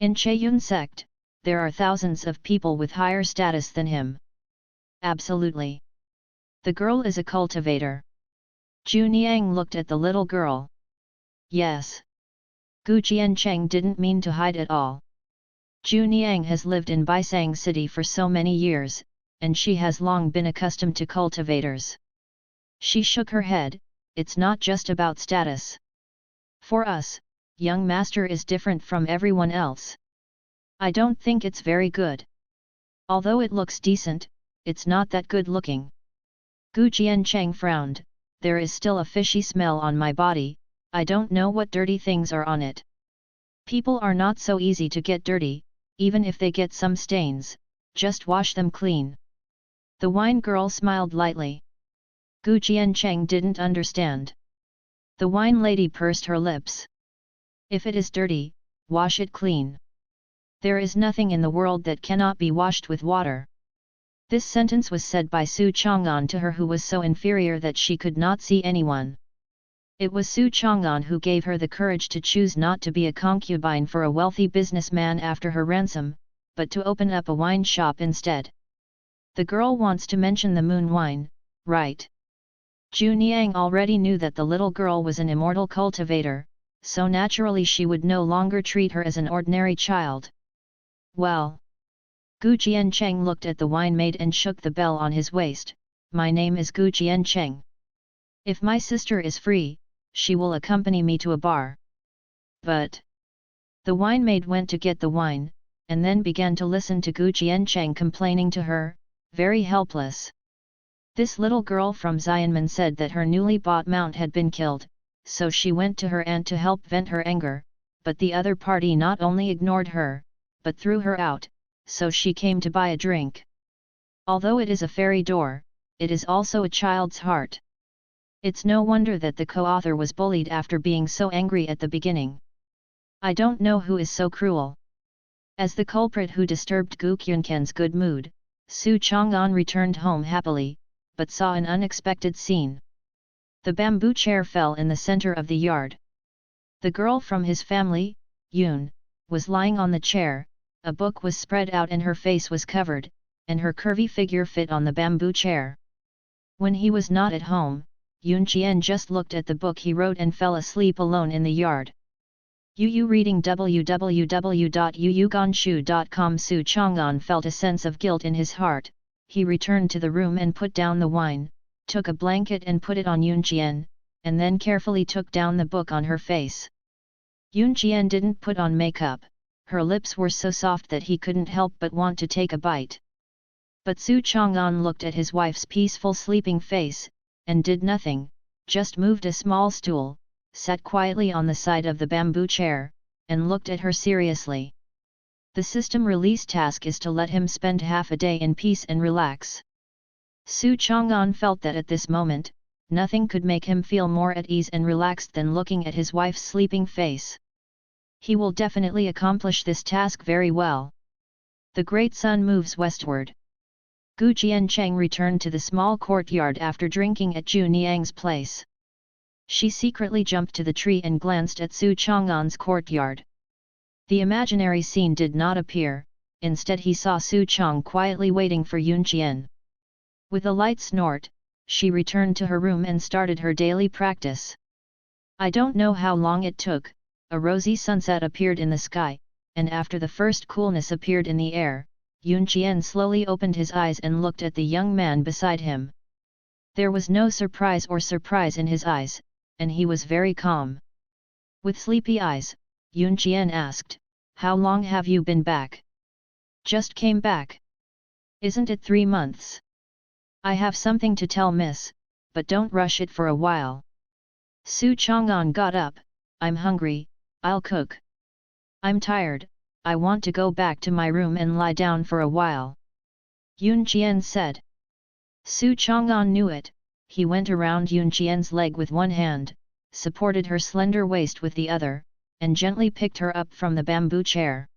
[SPEAKER 1] In Che Yun sect, there are thousands of people with higher status than him. Absolutely. The girl is a cultivator. Ju Niang looked at the little girl. Yes. Gu Jiancheng didn't mean to hide at all. Ju Niang has lived in Baisang City for so many years, and she has long been accustomed to cultivators. She shook her head, it's not just about status. For us, young master is different from everyone else. I don't think it's very good. Although it looks decent, it's not that good looking. Gu Jiancheng frowned, there is still a fishy smell on my body, I don't know what dirty things are on it. People are not so easy to get dirty, even if they get some stains, just wash them clean. The wine girl smiled lightly. Gu Jiancheng didn't understand. The wine lady pursed her lips. If it is dirty, wash it clean. There is nothing in the world that cannot be washed with water. This sentence was said by Su Chang'an to her who was so inferior that she could not see anyone. It was Su Chang'an who gave her the courage to choose not to be a concubine for a wealthy businessman after her ransom, but to open up a wine shop instead. The girl wants to mention the moon wine, right? Ju Niang already knew that the little girl was an immortal cultivator, so naturally she would no longer treat her as an ordinary child. Well. Gu Jiancheng looked at the wine maid and shook the bell on his waist, my name is Gu Jiancheng. If my sister is free, she will accompany me to a bar. But. The wine maid went to get the wine, and then began to listen to Gu Jiancheng complaining to her, very helpless. This little girl from Xianmen said that her newly bought mount had been killed, so she went to her aunt to help vent her anger, but the other party not only ignored her, but threw her out, so she came to buy a drink. Although it is a fairy door, it is also a child's heart. It's no wonder that the co-author was bullied after being so angry at the beginning. I don't know who is so cruel. As the culprit who disturbed Gu Qianquan's good mood, Su Chang'an returned home happily, but saw an unexpected scene. The bamboo chair fell in the center of the yard. The girl from his family, Yun, was lying on the chair, a book was spread out and her face was covered, and her curvy figure fit on the bamboo chair. When he was not at home, Yun Qian just looked at the book he wrote and fell asleep alone in the yard. Yu reading www.yuyuganshu.com. Su Chang'an felt a sense of guilt in his heart. He returned to the room and put down the wine, took a blanket and put it on Yunqian, and then carefully took down the book on her face. Yunqian didn't put on makeup. Her lips were so soft that he couldn't help but want to take a bite. But Su Chang'an looked at his wife's peaceful sleeping face, and did nothing, just moved a small stool, sat quietly on the side of the bamboo chair, and looked at her seriously. The system release task is to let him spend half a day in peace and relax. Su Chang'an felt that at this moment, nothing could make him feel more at ease and relaxed than looking at his wife's sleeping face. He will definitely accomplish this task very well. The great sun moves westward. Gu Jiancheng returned to the small courtyard after drinking at Zhu Niang's place. She secretly jumped to the tree and glanced at Su Chang'an's courtyard. The imaginary scene did not appear, instead he saw Su Chang quietly waiting for Yunqian. With a light snort, she returned to her room and started her daily practice. I don't know how long it took. A rosy sunset appeared in the sky, and after the first coolness appeared in the air, Yunqian slowly opened his eyes and looked at the young man beside him. There was no surprise in his eyes, and he was very calm. With sleepy eyes, Yunqian asked, "How long have you been back?" "Just came back. Isn't it 3 months? I have something to tell miss, but don't rush it for a while." Su Chang'an got up, "I'm hungry, I'll cook. I'm tired, I want to go back to my room and lie down for a while," Yunqian said. Su Chang'an knew it. He went around Yunqian's leg with one hand, supported her slender waist with the other, and gently picked her up from the bamboo chair.